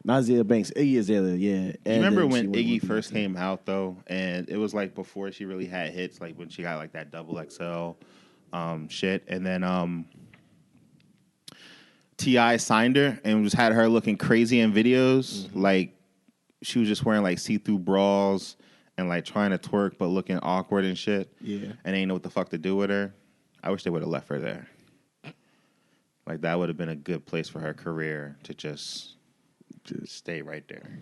Not Azealia Banks, Iggy Azalea, yeah. You remember then she when went Iggy with first Beyonce. came out though, and it was like before she really had hits, like when she got like that double XL shit, and then T.I. signed her and just had her looking crazy in videos, like she was just wearing like see-through bras and like trying to twerk but looking awkward and shit. Yeah. And ain't know what the fuck to do with her. I wish they would have left her there. Like that would have been a good place for her career to just stay right there.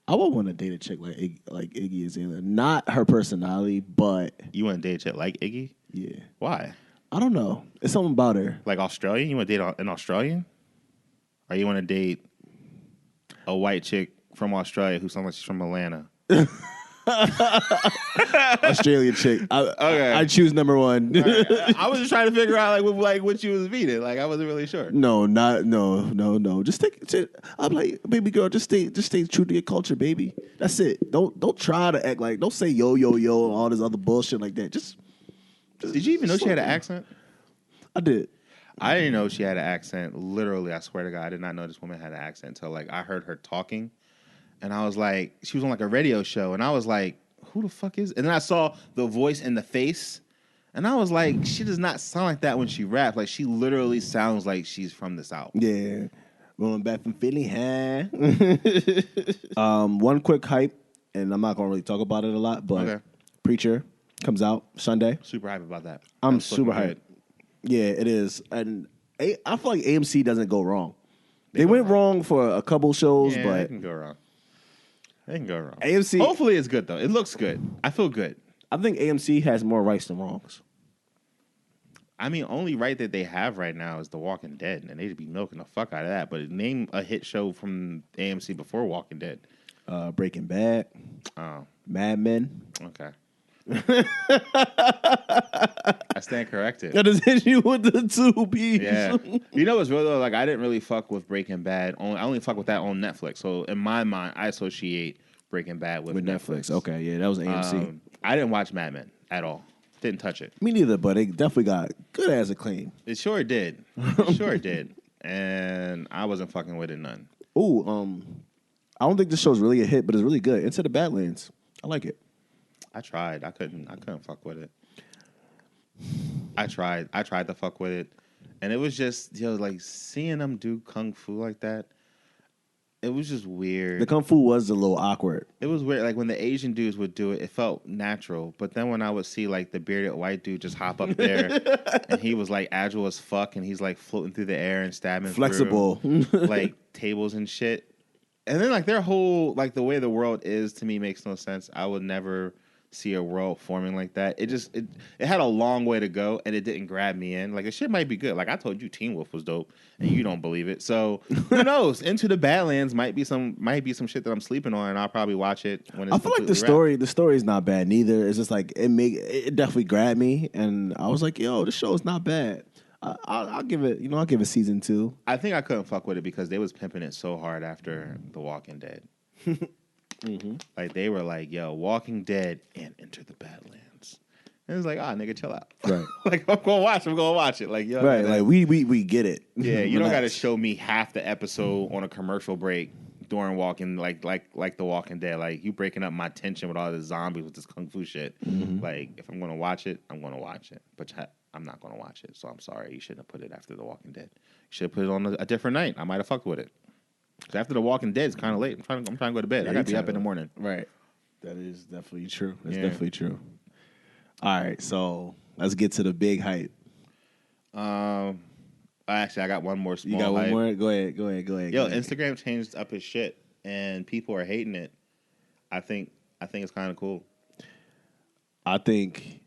I would want to date a chick like Iggy Azalea. Not her personality, but You want to date a chick like Iggy? yeah. Why? I don't know. It's something about her. Like Australian? You want to date an Australian? Or you want to date a white chick from Australia who sounds like she's from Atlanta? Australian chick. I choose number one. I was just trying to figure out like what you was meaning. Like I wasn't really sure. No. Just take. I'm like, baby girl, just stay true to your culture, baby. That's it. Don't try to act like. Don't say yo and all this other bullshit like that. Just Did you even know she had an accent? I did. I didn't know she had an accent. Literally, I swear to God, I did not know this woman had an accent until like I heard her talking, and I was like, she was on like a radio show, and I was like, who the fuck is? And then I saw the voice and the face, and I was like, she does not sound like that when she raps. Like she literally sounds like she's from the South. Yeah. Going back from Philly, huh? One quick hype, and I'm not gonna really talk about it a lot, but Okay. Preacher comes out Sunday. Super hype about that. I'm That's looking super good. hyped. Yeah, it is, and I feel like AMC doesn't go wrong. They went wrong for a couple shows, Yeah, but they can go wrong. They can go wrong. AMC Hopefully, it's good though. It looks good. I feel good. I think AMC has more rights than wrongs. I mean, only right that they have right now is The Walking Dead, and they'd be milking the fuck out of that. But name a hit show from AMC before Walking Dead. Breaking Bad, Oh, Mad Men. okay. I stand corrected. That is hit you with the 2 piece. Yeah. You know what's real though? Like I didn't really fuck with Breaking Bad. I only fuck with that on Netflix. So in my mind, I associate Breaking Bad with Netflix. Okay, yeah, that was AMC. I didn't watch Mad Men at all. Didn't touch it. Me neither, but it definitely got good as acclaim. It sure did. It sure did. And I wasn't fucking with it none. Ooh, I don't think this show's really a hit, but it's really good. Into the Badlands. I like it. I tried. I couldn't fuck with it. I tried to fuck with it. And it was just, like seeing them do kung fu like that. It was just weird. The kung fu was a little awkward. It was weird. Like when the Asian dudes would do it, it felt natural. But then when I would see like the bearded white dude just hop up there and he was like agile as fuck and he's like floating through the air and stabbing flexible through, like tables and shit. And then like their whole, like the way the world is to me makes no sense. I would never see a world forming like that. It had a long way to go and it didn't grab me in. Like the shit might be good. Like I told you Teen Wolf was dope and you don't believe it. So who knows? Into the Badlands might be some shit that I'm sleeping on and I'll probably watch it when it's I feel like the story is not bad neither. It's just like it definitely grabbed me and I was like, yo, this show is not bad. I'll give it season 2. I think I couldn't fuck with it because they was pimping it so hard after The Walking Dead. Mm-hmm. Like they were like, "Yo, Walking Dead and Enter the Badlands," and it's like, "Ah, nigga, chill out." Right? Like I'm gonna watch it. Like, yo, right? Like we get it. Yeah, you don't got to show me half the episode on a commercial break during walking, like The Walking Dead. Like you breaking up my tension with all the zombies with this kung fu shit. Mm-hmm. Like if I'm gonna watch it, I'm gonna watch it. But I'm not gonna watch it. So I'm sorry, you shouldn't have put it after The Walking Dead. You should have put it on a different night. I might have fucked with it. Because after The Walking Dead, it's kind of late. I'm trying to go to bed. I got to be up in the morning. Right. That is definitely true. That's definitely true. All right, so let's get to the big hype. Actually, I got one more small You got hype. one more? Go ahead. Yo, Instagram changed up his shit, and people are hating it. I think it's kind of cool. I think,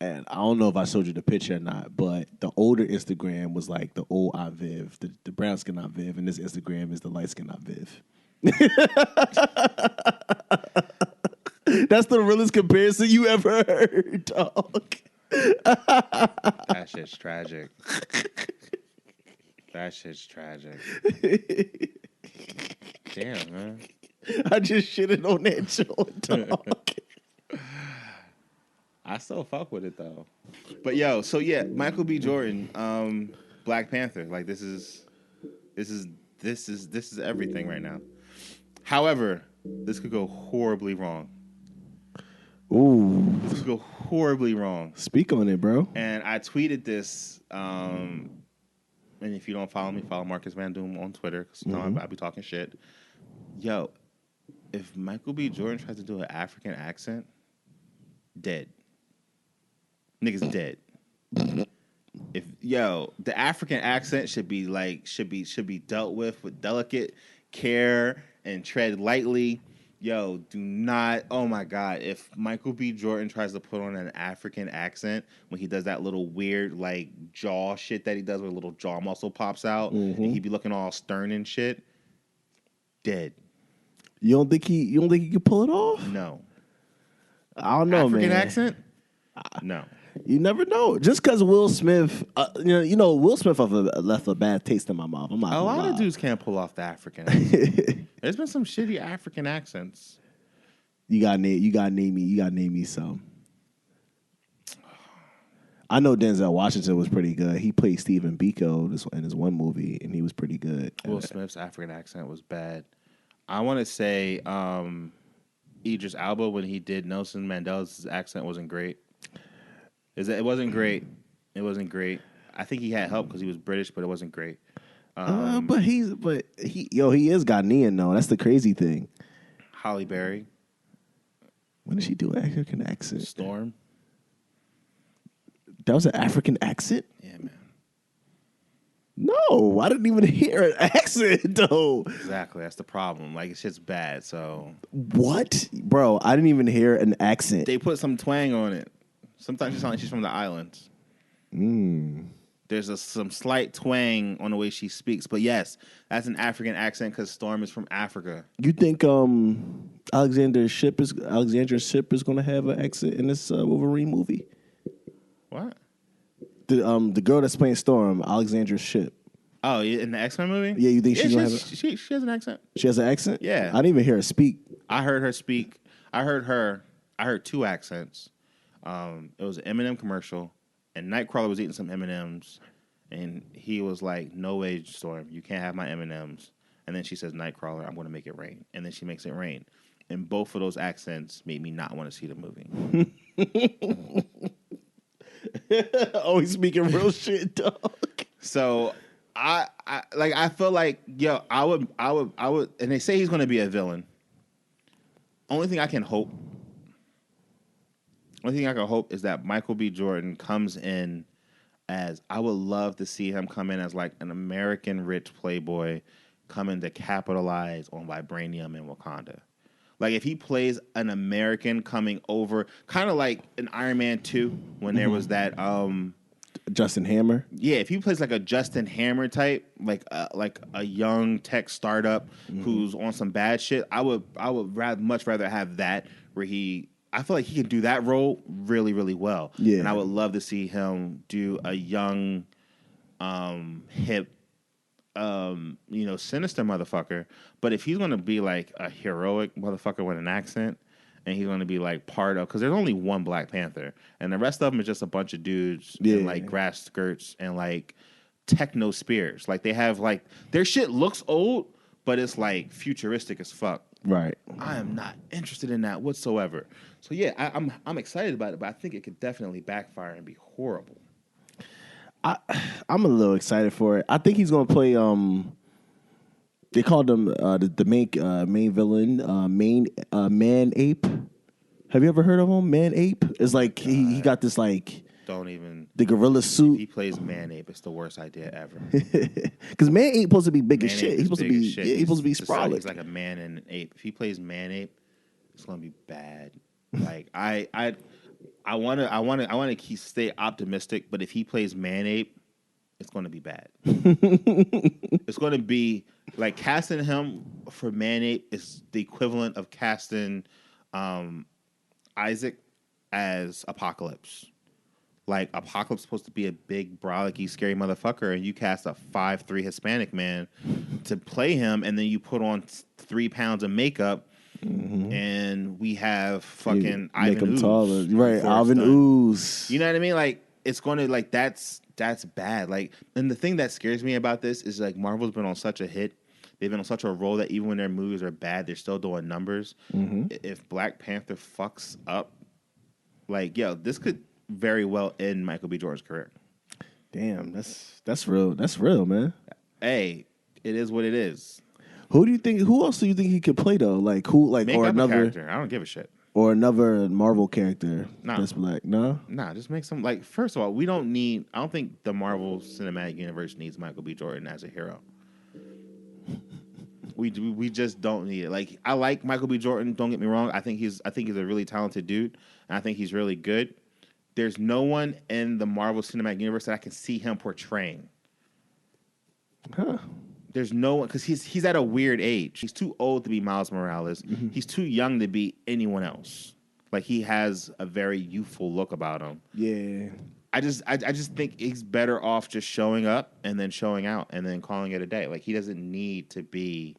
and I don't know if I showed you the picture or not, but the older Instagram was like the old Aunt Viv, the brown skin Aunt Viv, and this Instagram is the light skin Aunt Viv. That's the realest comparison you ever heard, dog. That shit's tragic. That shit's tragic. Damn, man. I just shitted on that joint, dog. I still fuck with it though. But yo, so yeah, Michael B. Jordan, Black Panther. Like this is everything right now. However, this could go horribly wrong. Ooh. This could go horribly wrong. Speak on it, bro. And I tweeted this, and if you don't follow me, follow Marcus Van Doom on Twitter, because I be talking shit. Yo, if Michael B. Jordan tries to do an African accent, dead. Niggas dead. The African accent should be dealt with delicate care and tread lightly. Yo, do not. Oh my God! If Michael B. Jordan tries to put on an African accent when he does that little weird like jaw shit that he does, where a little jaw muscle pops out, and he be looking all stern and shit, dead. You don't think he could pull it off? No. I don't know, African man. accent? No. You never know. Just because Will Smith, Will Smith left a bad taste in my mouth. I'm not A lot of dudes can't pull off the African accent. There's been some shitty African accents. You gotta name me some. I know Denzel Washington was pretty good. He played Stephen Biko in his one movie, and he was pretty good. Will Smith's African accent was bad. I want to say Idris Elba, when he did Nelson Mandela's accent, wasn't great. It wasn't great. It wasn't great. I think he had help because he was British, but it wasn't great. But he is Ghanaian though. That's the crazy thing. Halle Berry. When did she do an African accent? Storm. That was an African accent? Yeah, man. No, I didn't even hear an accent though. Exactly, that's the problem. Like, it's just bad. So what, bro? I didn't even hear an accent. They put some twang on it. Sometimes she sounds like she's from the islands. They There's some slight twang on the way she speaks, but yes, that's an African accent because Storm is from Africa. You think Alexandra Shipp is going to have an accent in this Wolverine movie? What? The girl that's playing Storm, Alexandra Shipp. Oh, in the X-Men movie? Yeah, you think she's she gonna has, have she has an accent. She has an accent? Yeah. I didn't even hear her speak. I heard her speak. I heard two accents. It was an Eminem commercial, and Nightcrawler was eating some M&Ms, and he was like, "No way, Storm, you can't have my M&Ms." And then she says, "Nightcrawler, I'm going to make it rain." And then she makes it rain. And both of those accents made me not want to see the movie. Always speaking real shit, dog. So I feel like I would, and they say he's going to be a villain. Only thing I can hope is that Michael B. Jordan comes in as, I would love to see him come in as like an American rich playboy coming to capitalize on vibranium in Wakanda. Like if he plays an American coming over, kind of like in Iron Man 2 when there was that Justin Hammer. Yeah, if he plays like a Justin Hammer type, like a young tech startup who's on some bad shit, I would much rather have that where I feel like he can do that role really, really well. Yeah. And I would love to see him do a young, hip, sinister motherfucker. But if he's going to be like a heroic motherfucker with an accent, and he's going to be like part of, because there's only one Black Panther, and the rest of them is just a bunch of dudes in like grass skirts and like techno spears. Like they have like, their shit looks old, but it's like futuristic as fuck. Right. I am not interested in that whatsoever. So yeah, I'm excited about it, but I think it could definitely backfire and be horrible. I'm a little excited for it. I think he's gonna play. They called him the main villain, Man Ape. Have you ever heard of him? Man Ape. It's like he got this like. Don't even. The gorilla suit. If he plays Man Ape, it's the worst idea ever. Because Man Ape supposed to be big as shit. He's supposed to be. Yeah, he's supposed to be sprawling. He's like a man and an ape. If he plays Man Ape, it's gonna be bad. Like I want to stay optimistic, but if he plays Man Ape, it's going to be bad. It's going to be like casting him for Man Ape is the equivalent of casting Isaac as Apocalypse. Like Apocalypse is supposed to be a big, brolicky, scary motherfucker, and you cast a 5'3" Hispanic man to play him, and then you put on 3 pounds of makeup. Mm-hmm. And we have fucking Ivan Make him Ooze, taller, right? Ivan Ooze. You know what I mean? Like it's going to like that's bad. Like, and the thing that scares me about this is like Marvel's been on such a hit. They've been on such a roll that even when their movies are bad, they're still doing numbers. Mm-hmm. If Black Panther fucks up, like this could very well end Michael B. Jordan's career. Damn, that's real. That's real, man. Hey, it is what it is. Who else do you think he could play though? Like who? Like make or up another a character. I don't give a shit. Or another Marvel character nah. that's black. No, just make some. Like first of all, we don't need. I don't think the Marvel Cinematic Universe needs Michael B. Jordan as a hero. We just don't need it. Like I like Michael B. Jordan. Don't get me wrong. I think he's a really talented dude, and I think he's really good. There's no one in the Marvel Cinematic Universe that I can see him portraying. Huh. There's no one, because he's at a weird age. He's too old to be Miles Morales. Mm-hmm. He's too young to be anyone else. Like he has a very youthful look about him. Yeah. I just think he's better off just showing up and then showing out and then calling it a day. Like he doesn't need to be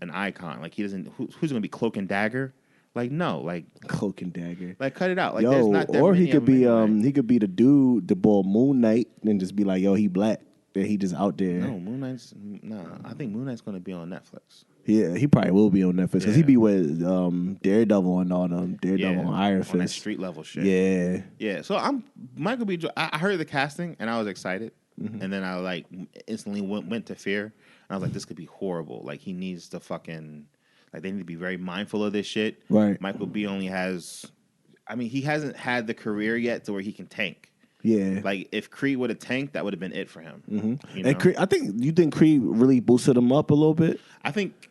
an icon. Like he doesn't. Who's going to be Cloak and Dagger? Like no. Like Cloak and Dagger. Like cut it out. Like there's not that or many he could be anyway. He could be the dude, the boy Moon Knight, and just be like, yo, he black. That he just out there. No, Moon Knight's I think Moon Knight's going to be on Netflix. Yeah, he probably will be on Netflix because he be with Daredevil and all them. Daredevil and Iron Fist. On that street level shit. Yeah. Yeah. So Michael B. I heard the casting and I was excited. Mm-hmm. And then I like instantly went to fear. And I was like, this could be horrible. Like he needs to fucking, like they need to be very mindful of this shit. Right. Michael B. only has, he hasn't had the career yet to where he can tank. Yeah, like if Creed would have tanked, that would have been it for him. Mm-hmm. You know? And Creed, you think Creed really boosted him up a little bit? I think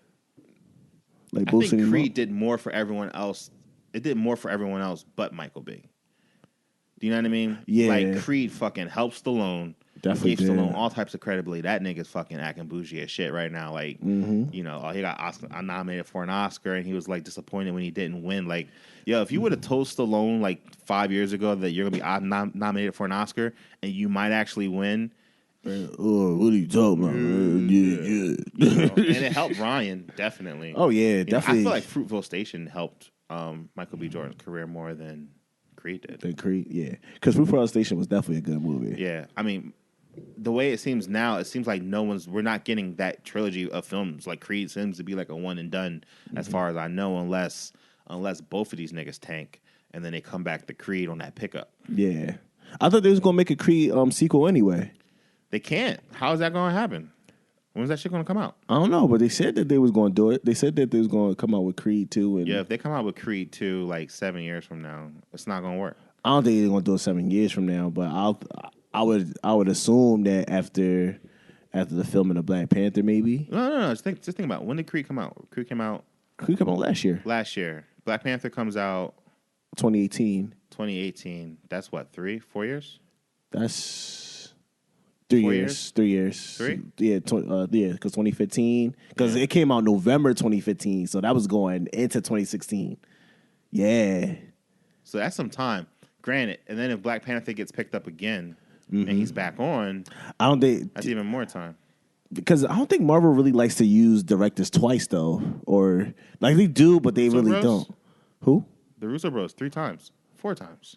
boosting Creed did more for everyone else. It did more for everyone else, but Michael B. Do you know what I mean? Yeah. Like Creed fucking helped Stallone. Definitely gave Stallone did. all types of credibility. That nigga's fucking acting bougie as shit right now. Like, you know, he got nominated for an Oscar, and he was like disappointed when he didn't win. Like, yo, if you would have told Stallone like 5 years ago that you're gonna be nominated for an Oscar and you might actually win. Oh, what are you talking about? Yeah. And it helped Ryan, definitely. Oh, yeah, You know, definitely. I feel like Fruitvale Station helped Michael B. Jordan's career more than Creed did. The Creed, yeah. Because Fruitvale Station was definitely a good movie. Yeah, I mean, the way it seems now, it seems like we're not getting that trilogy of films. Like Creed seems to be like a one and done, as far as I know, unless both of these niggas tank and then they come back to Creed on that pickup. Yeah. I thought they was going to make a Creed sequel anyway. They can't. How is that going to happen? When's that shit going to come out? I don't know, but they said that they was going to do it. They said that they was going to come out with Creed 2. And Yeah, if they come out with Creed 2 like 7 years from now, it's not going to work. I don't think they're going to do it 7 years from now, but I would assume that after the filming of Black Panther, maybe. No. Just think about it. When did Creed come out? Creed came out last year, last year. Black Panther comes out 2018. 2018. That's what, 4 years? That's 3 4 years. 3 years. 3? Yeah, because 2015. Because it came out November 2015, so that was going into 2016. Yeah. So that's some time. Granted, and then if Black Panther gets picked up again and he's back on, I don't think that's even more time. because I don't think Marvel really likes to use directors twice though, or like they do, but they Russo really Bros? don't. Who? The Russo Bros 3 times, 4 times.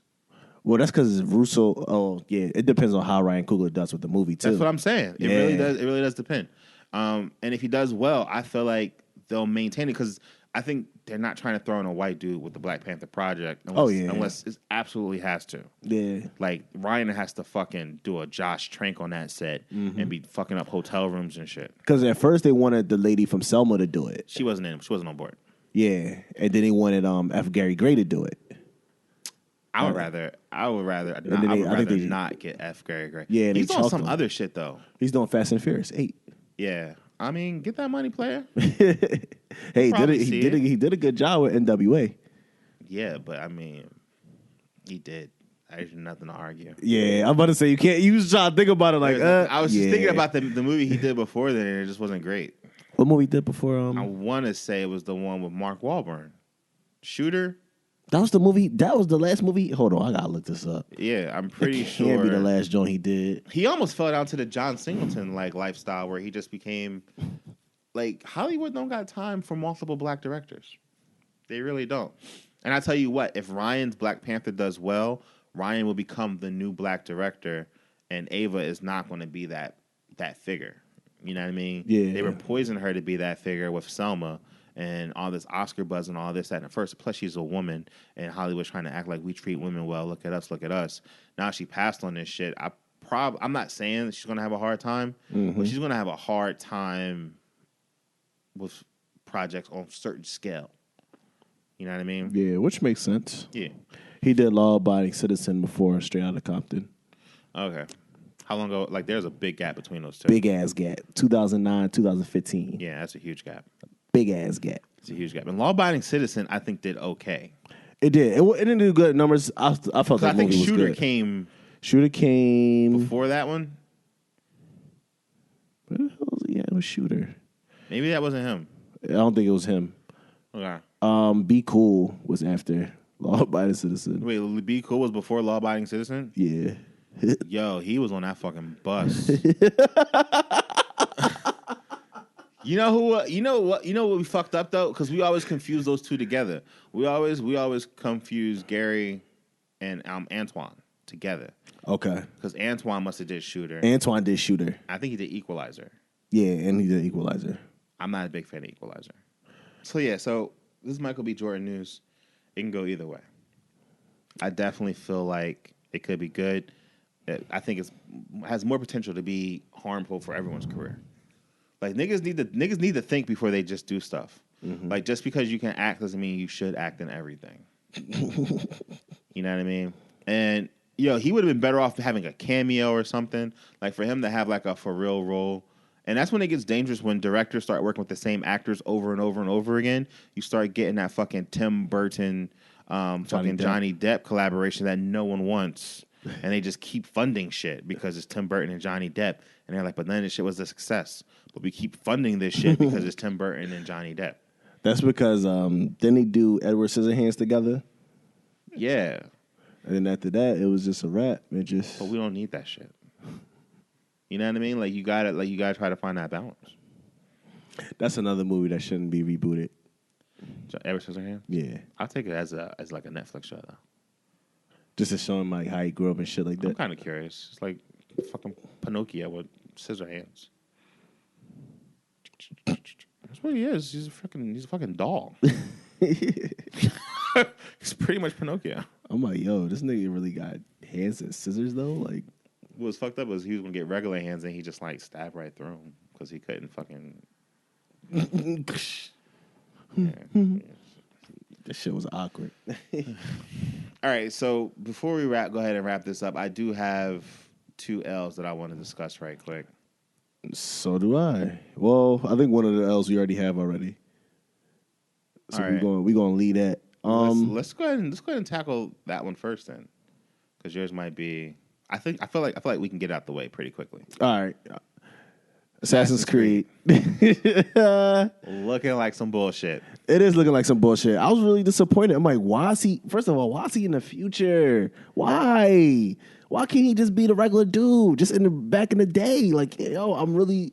Well, that's because Russo. Oh, yeah. It depends on how Ryan Coogler does with the movie too. That's what I'm saying. It Yeah. really does. It really does depend. And if he does well, I feel like they'll maintain it because I think they're not trying to throw in a white dude with the Black Panther project. Unless it absolutely has to. Yeah. Like Ryan has to fucking do a Josh Trank on that set and be fucking up hotel rooms and shit. Because at first they wanted the lady from Selma to do it. She wasn't on board. Yeah, and then they wanted F. Gary Gray to do it. I would rather not get F. Gary Gray. Yeah, he's they on chalked some him. other shit though. He's doing Fast and Furious 8. Yeah, I mean, get that money, player. Hey, Probably he did a good job with NWA. Yeah, but I mean, he did. There's nothing to argue. Yeah, I'm about to say you was trying to think about it like I was just thinking yeah. about the movie he did before then, and it just wasn't great. What movie he did before? I want to say it was the one with Mark Wahlberg, Shooter. That was the movie. That was the last movie. Hold on, I gotta look this up. Yeah, I'm pretty It sure. can't be the last joint he did. He almost fell down to the John Singleton like lifestyle where he just became like Hollywood don't got time for multiple black directors. They really don't. And I tell you what, if Ryan's Black Panther does well, Ryan will become the new black director, and Ava is not going to be that figure. You know what I mean? Yeah. They were poisoning her to be that figure with Selma and all this Oscar buzz and all this, that, and first. Plus, she's a woman, and Hollywood's trying to act like we treat women well. Look at us, look at us. Now she passed on this shit. I'm not saying that she's going to have a hard time, but she's going to have a hard time with projects on a certain scale. You know what I mean? Yeah, which makes sense. Yeah. He did Law Abiding Citizen before Straight Outta Compton. Okay. How long ago? Like, there's a big gap between those two. Big ass gap. 2009, 2015. Yeah, that's a huge gap. Big ass gap. It's a huge gap. And Law Abiding Citizen, I think, did okay. It did. It didn't do good numbers. I felt that I think movie was Shooter good. came Shooter came before that one. Where the hell was it? Yeah, it was Shooter. Maybe that wasn't him. I don't think it was him. Okay. Be Cool was after Law Abiding Citizen. Wait, Be Cool was before Law Abiding Citizen? Yeah. Yo, he was on that fucking bus. You know who? You know what we fucked up though? Because we always confuse those two together. We always confuse Gary and Antoine together. Okay. Because Antoine must have did Shooter. Antoine did Shooter. I think he did Equalizer. Yeah, and he did Equalizer. I'm not a big fan of Equalizer. So yeah, this is Michael B. Jordan news. It can go either way. I definitely feel like it could be good. I think it has more potential to be harmful for everyone's career. Like niggas need to think before they just do stuff. Mm-hmm. Like just because you can act doesn't mean you should act in everything. You know what I mean? And he would have been better off having a cameo or something. Like for him to have like a for real role. And that's when it gets dangerous when directors start working with the same actors over and over and over again. You start getting that fucking Tim Burton, Johnny Depp collaboration that no one wants. and they just keep funding shit because it's Tim Burton and Johnny Depp, and they're like, but then this shit was a success, but we keep funding this shit because it's Tim Burton and Johnny Depp. That's because didn't they do Edward Scissorhands together? Yeah, and then after that, it was just a wrap. but we don't need that shit. You know what I mean? Like you gotta try to find that balance. That's another movie that shouldn't be rebooted. Edward Scissorhands? Yeah, I'll take it as like a Netflix show though. just to show him like how he grew up and shit like that. I'm kind of curious. It's like fucking Pinocchio with scissor hands. That's what he is. He's a fucking doll. He's pretty much Pinocchio. I'm like, yo, this nigga really got hands and scissors though. Like, What was fucked up was he was gonna get regular hands and he just like stabbed right through him because he couldn't fucking. this shit was awkward. All right, so before we go ahead and wrap this up, I do have 2 L's that I want to discuss right quick. So do I. Well, I think one of the L's we already have already. So All right. we're gonna lead that. Let's go ahead and tackle that one first then, because yours might be. I feel like we can get out the way pretty quickly. All right. Assassin's Creed. Looking like some bullshit. It is looking like some bullshit. I was really disappointed. I'm like, why is he? First of all, why is he in the future? Why? Why can't he just be the regular dude, just back in the day? Like, yo,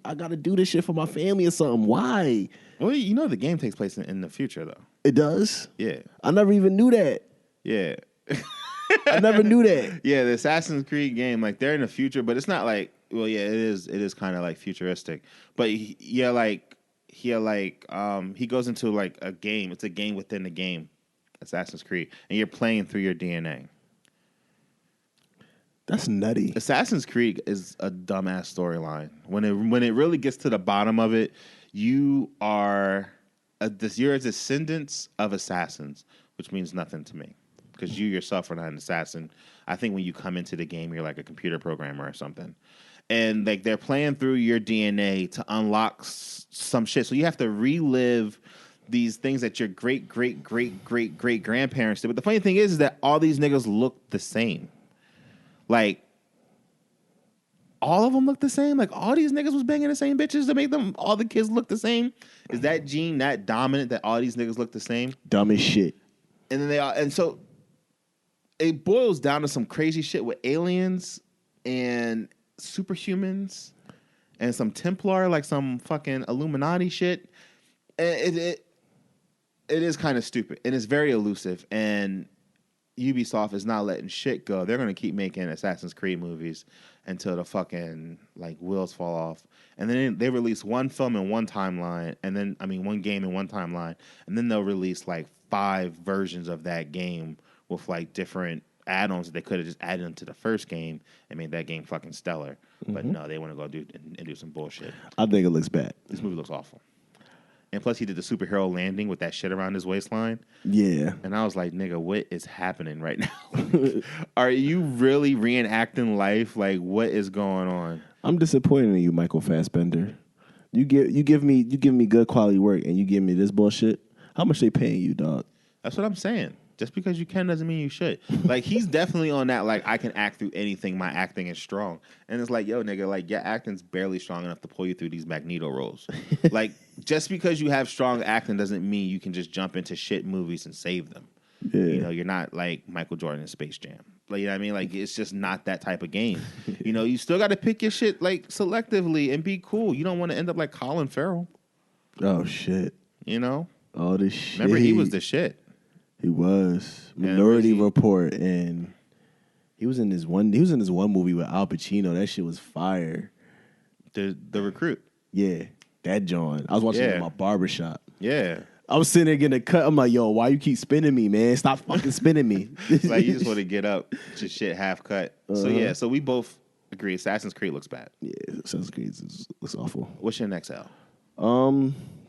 I gotta do this shit for my family or something. Why? Well, you know the game takes place in the future though. It does. Yeah. I never even knew that. Yeah. I never knew that. Yeah, the Assassin's Creed game, like they're in the future, but it's not like. Well, yeah, it is kind of like futuristic, but he goes into like a game. It's a game within the game, Assassin's Creed, and you're playing through your DNA. That's nutty. Assassin's Creed is a dumbass storyline. When it really gets to the bottom of it, you're descendants of assassins, which means nothing to me because you yourself are not an assassin. I think when you come into the game, you're like a computer programmer or something. And like they're playing through your DNA to unlock some shit. So you have to relive these things that your great grandparents did. But the funny thing is that all these niggas look the same. Like all of them look the same. Like all these niggas was banging the same bitches to make them all the kids look the same. Is that gene that dominant that all these niggas look the same? Dumb as shit. And then so it boils down to some crazy shit with aliens and superhumans and some Templar, like some fucking Illuminati shit. And it is kind of stupid and it's very elusive. And Ubisoft is not letting shit go. They're going to keep making Assassin's Creed movies until the fucking like wheels fall off. And then they release one film in one timeline, and then one game in one timeline, and then they'll release like 5 versions of that game with like different add-ons that they could have just added into the first game and made that game fucking stellar. But no, they want to go do some bullshit. I think it looks bad. This movie looks awful. And plus, he did the superhero landing with that shit around his waistline. Yeah. And I was like, nigga, what is happening right now? Are you really reenacting life? Like, what is going on? I'm disappointed in you, Michael Fassbender. You give me good quality work and you give me this bullshit. How much they paying you, dog? That's what I'm saying. Just because you can doesn't mean you should. Like, he's definitely on that, like, I can act through anything. My acting is strong. And it's like, yo, nigga, like, your acting's barely strong enough to pull you through these Magneto roles. Like, just because you have strong acting doesn't mean you can just jump into shit movies and save them. Yeah. You know, you're not like Michael Jordan in Space Jam. Like, you know what I mean? Like, it's just not that type of game. You know, you still got to pick your shit, like, selectively and be cool. You don't want to end up like Colin Farrell. Oh, shit. You know? All this shit. Remember, he was the shit. He was Minority Report, and he was in this one movie with Al Pacino. That shit was fire. The Recruit. Yeah, that John. I was watching it in my barbershop. Yeah, I was sitting there getting a cut. I'm like, yo, why you keep spinning me, man? Stop fucking spinning me. Like you just want to get up, just shit half cut. So yeah, so we both agree. Assassin's Creed looks bad. Yeah, Assassin's Creed looks awful. What's your next L?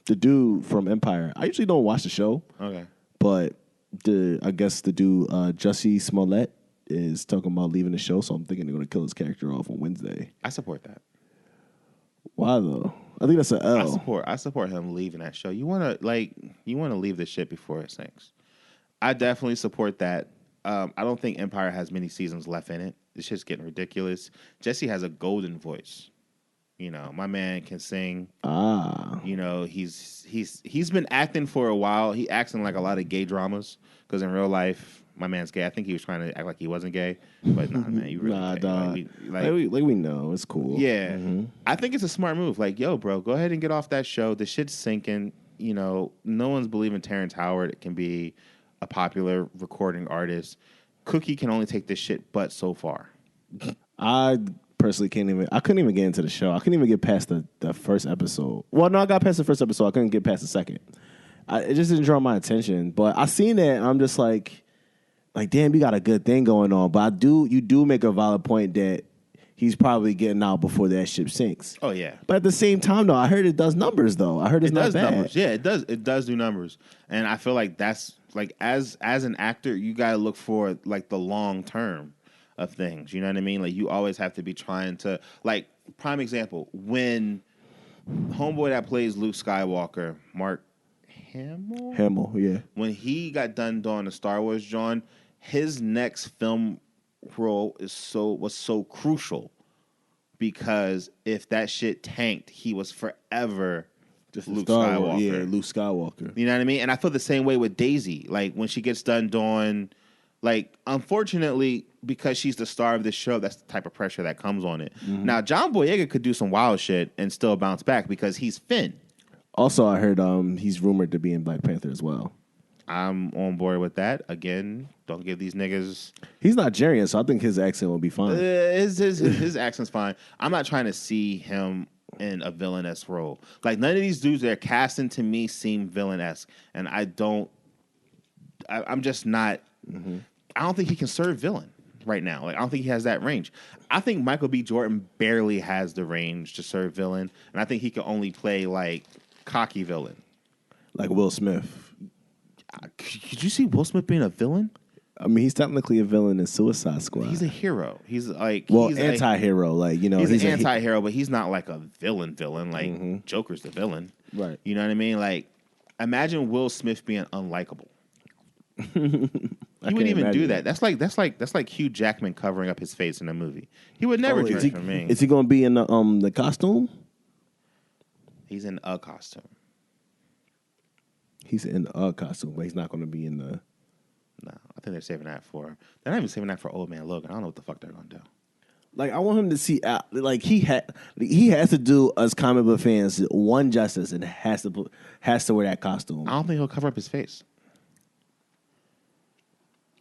The dude from Empire. I usually don't watch the show. Okay, but I guess the dude Jussie Smollett is talking about leaving the show, so I'm thinking they're going to kill his character off on Wednesday. I support that. Why though? I think that's an L. I support him leaving that show. You want to leave the shit before it sinks. I definitely support that. I don't think Empire has many seasons left in it. this shit's getting ridiculous. Jesse has a golden voice. You know, my man can sing. You know, he's been acting for a while. He acts in like a lot of gay dramas because in real life, my man's gay. I think he was trying to act like he wasn't gay, but nah, man, you really gay. Like we know, it's cool. Yeah, I think it's a smart move. Like, yo, bro, go ahead and get off that show. The shit's sinking. You know, no one's believing Terrence Howard can be a popular recording artist. Cookie can only take this shit but so far. I personally I couldn't even get into the show. I couldn't even get past the first episode. Well, no, I got past the first episode. I couldn't get past the second. It just didn't draw my attention. But I seen that, and I'm just like, damn, you got a good thing going on. But you do make a valid point that he's probably getting out before that ship sinks. Oh, yeah. But at the same time, though, I heard it does numbers, though. I heard it does not bad. Numbers. Yeah, it does. It does do numbers. And I feel like that's, like, as an actor, you got to look for, like, the long term of things. You know what I mean? Like, you always have to be trying to, like, prime example, when homeboy that plays Luke Skywalker, Mark Hamill, yeah. When he got done doing the Star Wars, John, his next film role was so crucial because if that shit tanked, he was forever just Luke Skywalker. Yeah, Luke Skywalker. You know what I mean? And I feel the same way with Daisy. Like when she gets done doing, like, unfortunately, because she's the star of this show, that's the type of pressure that comes on it. Now, John Boyega could do some wild shit and still bounce back because he's Finn. Also, I heard he's rumored to be in Black Panther as well. I'm on board with that. Again, don't give these niggas. He's Nigerian, so I think his accent will be fine. His accent's fine. I'm not trying to see him in a villainous role. Like, none of these dudes they're casting to me seem villainous, and I'm just not. I don't think he can serve villain right now. Like, I don't think he has that range. I think Michael B. Jordan barely has the range to serve villain, and I think he can only play like cocky villain, like Will Smith. Could you see Will Smith being a villain? I mean, he's technically a villain in Suicide Squad. He's a hero. He's like he's anti-hero. Like, you know, he's an anti-hero, but he's not like a villain. Like Joker's the villain, right? You know what I mean? Like, imagine Will Smith being unlikable. He wouldn't even do that. That's like Hugh Jackman covering up his face in a movie. He would never do that for me. Is he going to be in the costume? He's in a costume. He's in a costume, but he's not going to be in the. No, I think they're saving that for. They're not even saving that for Old Man Logan. I don't know what the fuck they're going to do. Like, I want him to see, like, he has to do us comic book fans one justice and has to wear that costume. I don't think he'll cover up his face.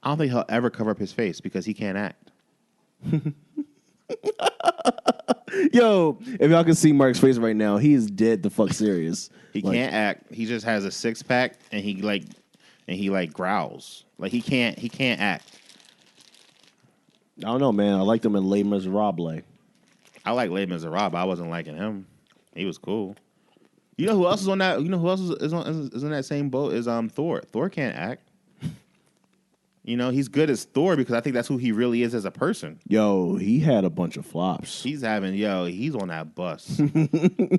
I don't think he'll ever cover up his face because he can't act. Yo, if y'all can see Mark's face right now, he is dead the fuck serious. He can't act. He just has a 6-pack and he growls. Like he can't act. I don't know, man. I liked him in Les Miserables. I like Les Miserables. I wasn't liking him. He was cool. You know who else is on that? You know who else is in that same boat? Is Thor. Thor can't act. You know, he's good as Thor because I think that's who he really is as a person. Yo, he had a bunch of flops. He's on that bus.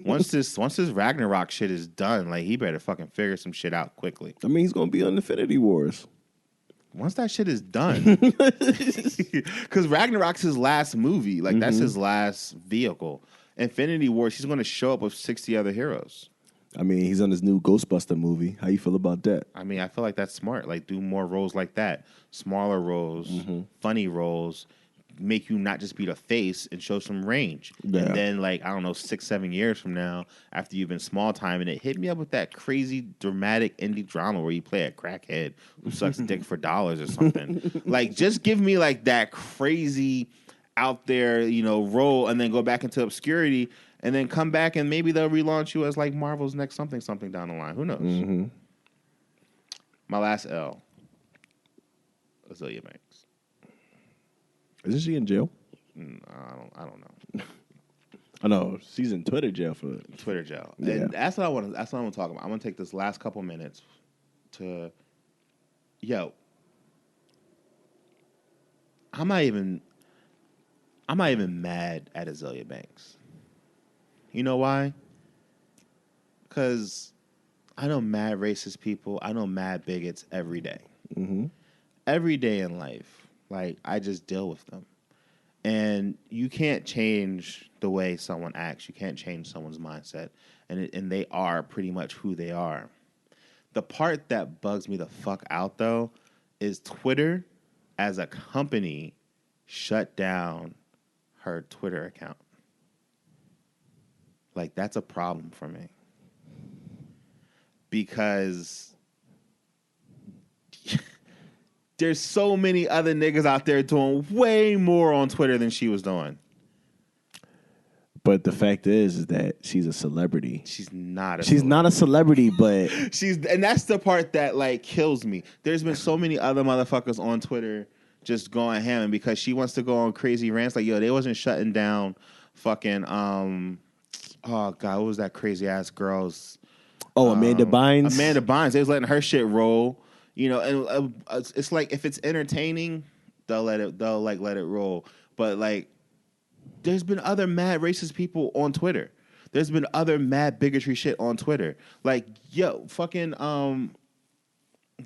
Once this Ragnarok shit is done, like, he better fucking figure some shit out quickly. I mean, he's going to be on Infinity Wars. Once that shit is done. Because Ragnarok's his last movie. Like, that's his last vehicle. Infinity Wars, he's going to show up with 60 other heroes. I mean, he's on his new Ghostbuster movie. How you feel about that? I mean, I feel like that's smart. Like, do more roles like that. Smaller roles, funny roles, make you not just be the face and show some range. Yeah. And then, like, I don't know, 6-7 years from now, after you've been small time, and it hit me up with that crazy dramatic indie drama where you play a crackhead who sucks dick for dollars or something. Like, just give me, like, that crazy out there, you know, role and then go back into obscurity. And then come back and maybe they'll relaunch you as like Marvel's next something down the line. Who knows? My last L. Azealia Banks. Isn't she in jail? I don't know. I know she's in Twitter jail for Twitter jail. Yeah. And that's what I want to talk about. I'm gonna take this last couple minutes to I'm not even mad at Azealia Banks. You know why? Because I know mad racist people. I know mad bigots every day. Every day in life. Like, I just deal with them. And you can't change the way someone acts. You can't change someone's mindset. And they are pretty much who they are. The part that bugs me the fuck out, though, is Twitter as a company shut down her Twitter account. Like, that's a problem for me. Because there's so many other niggas out there doing way more on Twitter than she was doing. But the fact is that she's a celebrity. She's not a She's not a celebrity, but and that's the part that like kills me. There's been so many other motherfuckers on Twitter just going ham, and because she wants to go on crazy rants, like, yo, they wasn't shutting down fucking oh god, what was that crazy ass girl's Amanda Bynes. Amanda Bynes, they was letting her shit roll. You know, and it's like if it's entertaining, they'll let it roll. But like, there's been other mad racist people on Twitter. There's been other mad bigotry shit on Twitter. Like, yo, fucking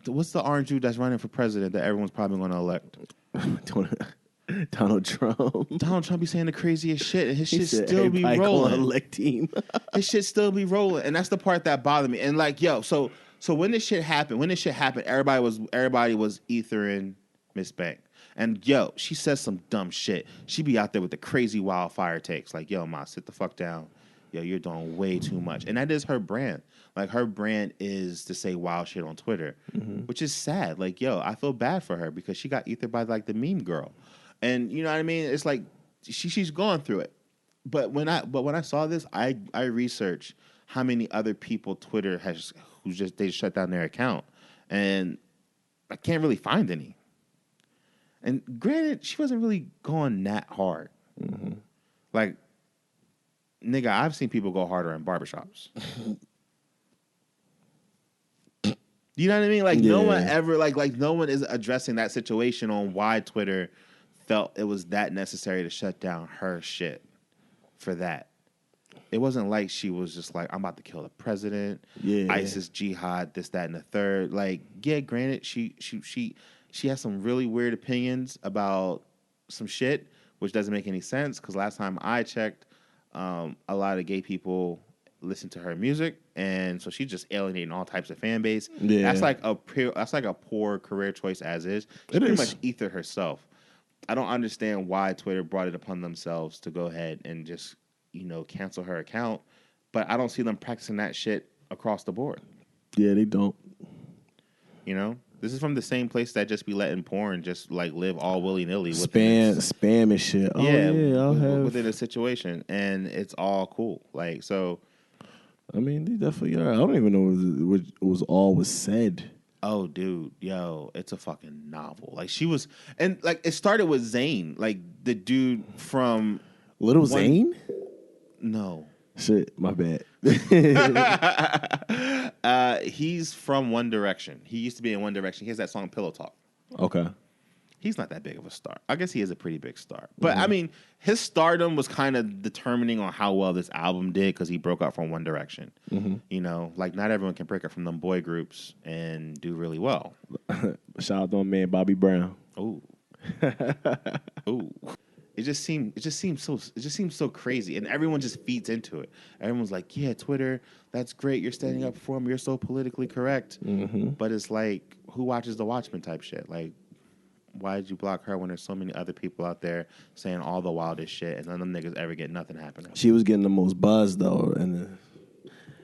what's the orange dude that's running for president that everyone's probably going to elect? Donald Trump. Donald Trump be saying the craziest shit, and his shit still be rolling. rolling. His shit still be rolling, and that's the part that bothered me. And like, yo, so when this shit happened, everybody was ethering Miss Bank. And yo, she says some dumb shit. She be out there with the crazy wildfire takes. Like, yo, ma, sit the fuck down. Yo, you're doing way too much. And that is her brand. Like, her brand is to say wild shit on Twitter, which is sad. Like, yo, I feel bad for her because she got ethered by like the meme girl. And you know what I mean? It's like she's going through it. But when I saw this, I researched how many other people Twitter has they shut down their account, and I can't really find any. And granted, she wasn't really going that hard. Like, nigga, I've seen people go harder in barbershops. You know what I mean? Like, no one ever, like no one is addressing that situation on why Twitter felt it was that necessary to shut down her shit for that. It wasn't like she was just like, I'm about to kill the president, ISIS, jihad, this, that, and the third. Like, yeah, granted, she has some really weird opinions about some shit, which doesn't make any sense. Because last time I checked, a lot of gay people listen to her music, and so she's just alienating all types of fan base. Yeah. That's like a poor career choice as is. She pretty much ethered herself. I don't understand why Twitter brought it upon themselves to go ahead and just, cancel her account. But I don't see them practicing that shit across the board. Yeah, they don't. This is from the same place that just be letting porn just like live all willy-nilly. Spam and shit. Oh, yeah, within a situation, and it's all cool. Like, so. I mean, they definitely are. I don't even know what was said. Oh, dude, yo, it's a fucking novel. Like, she was, and like it started with Zayn, like the dude from Little Zayn. No, shit, my bad. He's from One Direction. He used to be in One Direction. He has that song Pillow Talk. Okay. He's not that big of a star. I guess he is a pretty big star. But, I mean, his stardom was kind of determining on how well this album did because he broke out from One Direction. Like, not everyone can break out from them boy groups and do really well. Shout out to my man Bobby Brown. Ooh. Ooh. It just seems so crazy, and everyone just feeds into it. Everyone's like, "Yeah, Twitter, that's great. You're standing up for him. You're so politically correct." But it's like, who watches the Watchmen type shit? Like, why did you block her when there's so many other people out there saying all the wildest shit, and none of them niggas ever get nothing happening? She was getting the most buzz though, and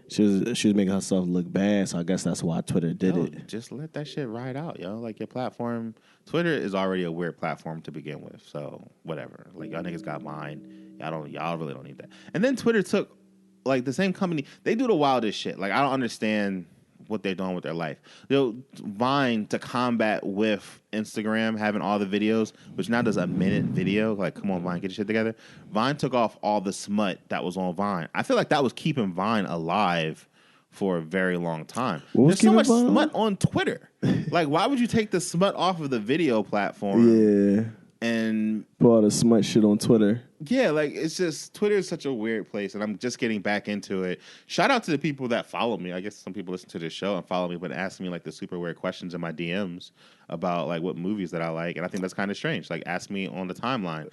she was making herself look bad. So I guess that's why Twitter did it. Just let that shit ride out, yo. Like, your platform, Twitter is already a weird platform to begin with. So whatever. Like, y'all niggas got mine. Y'all really don't need that. And then Twitter took, like, the same company. They do the wildest shit. Like, I don't understand what they're doing with their life. Vine, to combat with Instagram having all the videos, which now does a minute video. Like, come on, Vine, get your shit together. Vine took off all the smut that was on Vine. I feel like that was keeping Vine alive for a very long time. There's so much smut on Twitter. Like, why would you take the smut off of the video platform? Yeah. And Put all the smut shit on Twitter. yeah, like it's just Twitter is such a weird place, and I'm just getting back into it. Shout out to the people that follow me. I guess some people listen to this show and follow me, but ask me like the super weird questions in my DMs about like what movies that I like, and I think that's kind of strange. Like, ask me on the timeline.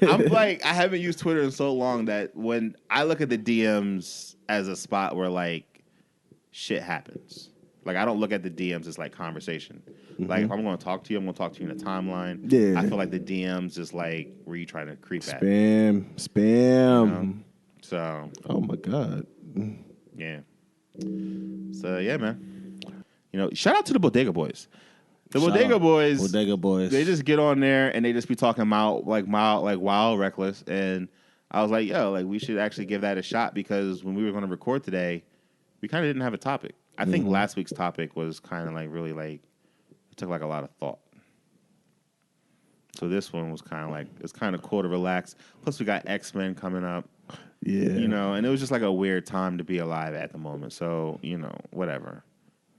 I'm like, I haven't used Twitter in so long that when I look at the DMs as a spot where like shit happens. Like, I don't look at the DMs as like conversation. Like, if I'm going to talk to you, I'm going to talk to you in a timeline. Yeah. I feel like the DMs is like where you trying to creep at. Spam. You know? So, Oh my God. yeah. So, yeah, man. You know, shout out to the Bodega Boys. The Bodega Boys. Bodega Boys. They just get on there and they just be talking wild, reckless. And I was like, yo, like, we should actually give that a shot because when we were going to record today, we kind of didn't have a topic. I think last week's topic was kind of like really like, it took like a lot of thought. So this one was kind of like, it's kind of cool to relax. Plus we got X-Men coming up. Yeah. You know, and it was just like a weird time to be alive at the moment. So, you know, whatever.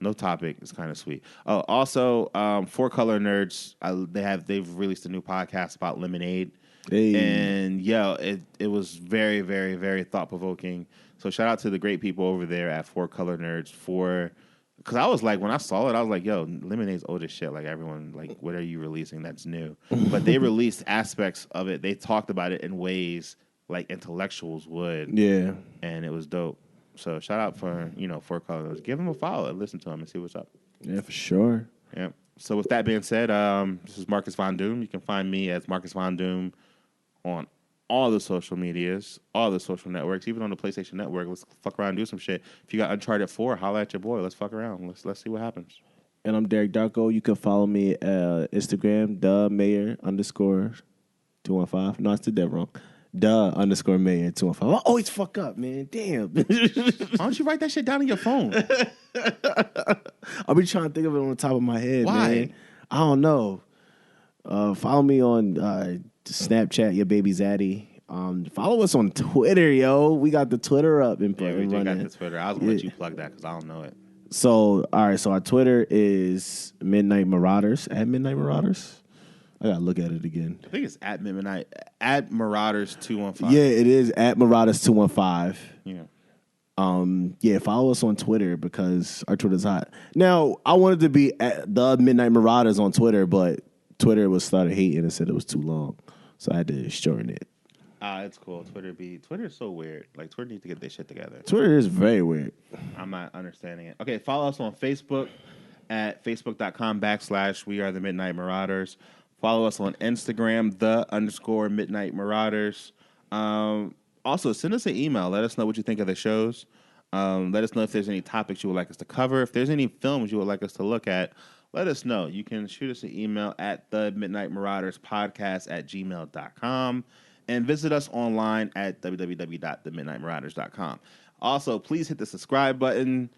No topic. It's kind of sweet. Oh, also, Four Color Nerds, they've released a new podcast about lemonade. Hey. And yeah, it was very, very, very thought provoking. So shout out to the great people over there at Four Color Nerds because I was like, when I saw it, I was like, yo, lemonade's old as shit. Like everyone, like, what are you releasing that's new? But they released aspects of it. They talked about it in ways like intellectuals would. Yeah. And it was dope. So shout out for, Four Color Nerds. Give them a follow and listen to them and see what's up. Yeah, for sure. Yeah. So with that being said, this is Marcus Von Doom. You can find me as Marcus Von Doom on all the social medias, all the social networks, even on the PlayStation Network. Let's fuck around and do some shit. If you got Uncharted 4, holla at your boy. Let's fuck around. Let's see what happens. And I'm Derek Darko. You can follow me at Instagram, _mayor_215. No, it's the dead wrong. _mayor215. I always fuck up, man. Damn. Why don't you write that shit down on your phone? I'll be trying to think of it on the top of my head, Why? man. I don't know. Follow me on Snapchat, your baby Zaddy. Follow us on Twitter, yo. We got the Twitter up and Yeah, we do running. got the Twitter. I was going to let you plug that because I don't know it. So, all right. So our Twitter is Midnight Marauders, at Midnight Marauders. I got to look at it again. I think it's at Midnight, at Marauders 215. Yeah, it is at Marauders 215. Yeah. Yeah, follow us on Twitter because our Twitter's hot. Now, I wanted to be at the Midnight Marauders on Twitter, but Twitter started hating and said it was too long. So I had to shorten it. It's cool. Twitter is so weird. Like, Twitter needs to get their shit together. Twitter is very weird. I'm not understanding it. Okay, follow us on Facebook at facebook.com/We Are The Midnight Marauders. Follow us on Instagram, _Midnight Marauders. Also, send us an email. Let us know what you think of the shows. Let us know if there's any topics you would like us to cover. If there's any films you would like us to look at, let us know. You can shoot us an email at themidnightmarauderspodcast@gmail.com and visit us online at www.themidnightmarauders.com. Also, please hit the subscribe button,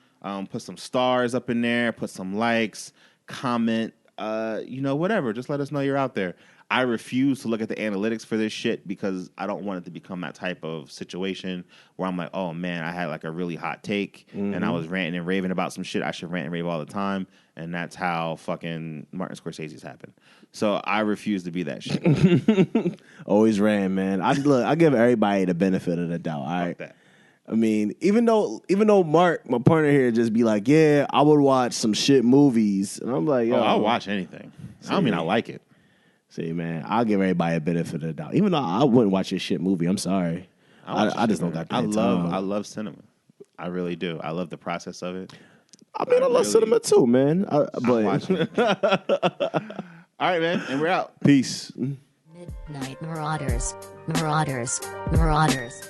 put some stars up in there, put some likes, comment, whatever. Just let us know you're out there. I refuse to look at the analytics for this shit because I don't want it to become that type of situation where I'm like, oh man, I had like a really hot take and I was ranting and raving about some shit I should rant and rave all the time. And that's how fucking Martin Scorsese's happen. So I refuse to be that shit. Always ran, man. I give everybody the benefit of the doubt. All right. Fuck that. I mean, even though Mark, my partner here, just be like, yeah, I would watch some shit movies, and I'm like, yo, I'll watch anything. I don't mean I like it. See, man, I'll give everybody a benefit of the doubt. Even though I wouldn't watch this shit movie, I'm sorry. I just don't got that time. I love cinema. I really do. I love the process of it. I mean, I love cinema too, man. I'm watching it. All right, man, and we're out. Peace. Midnight Marauders. Marauders. Marauders.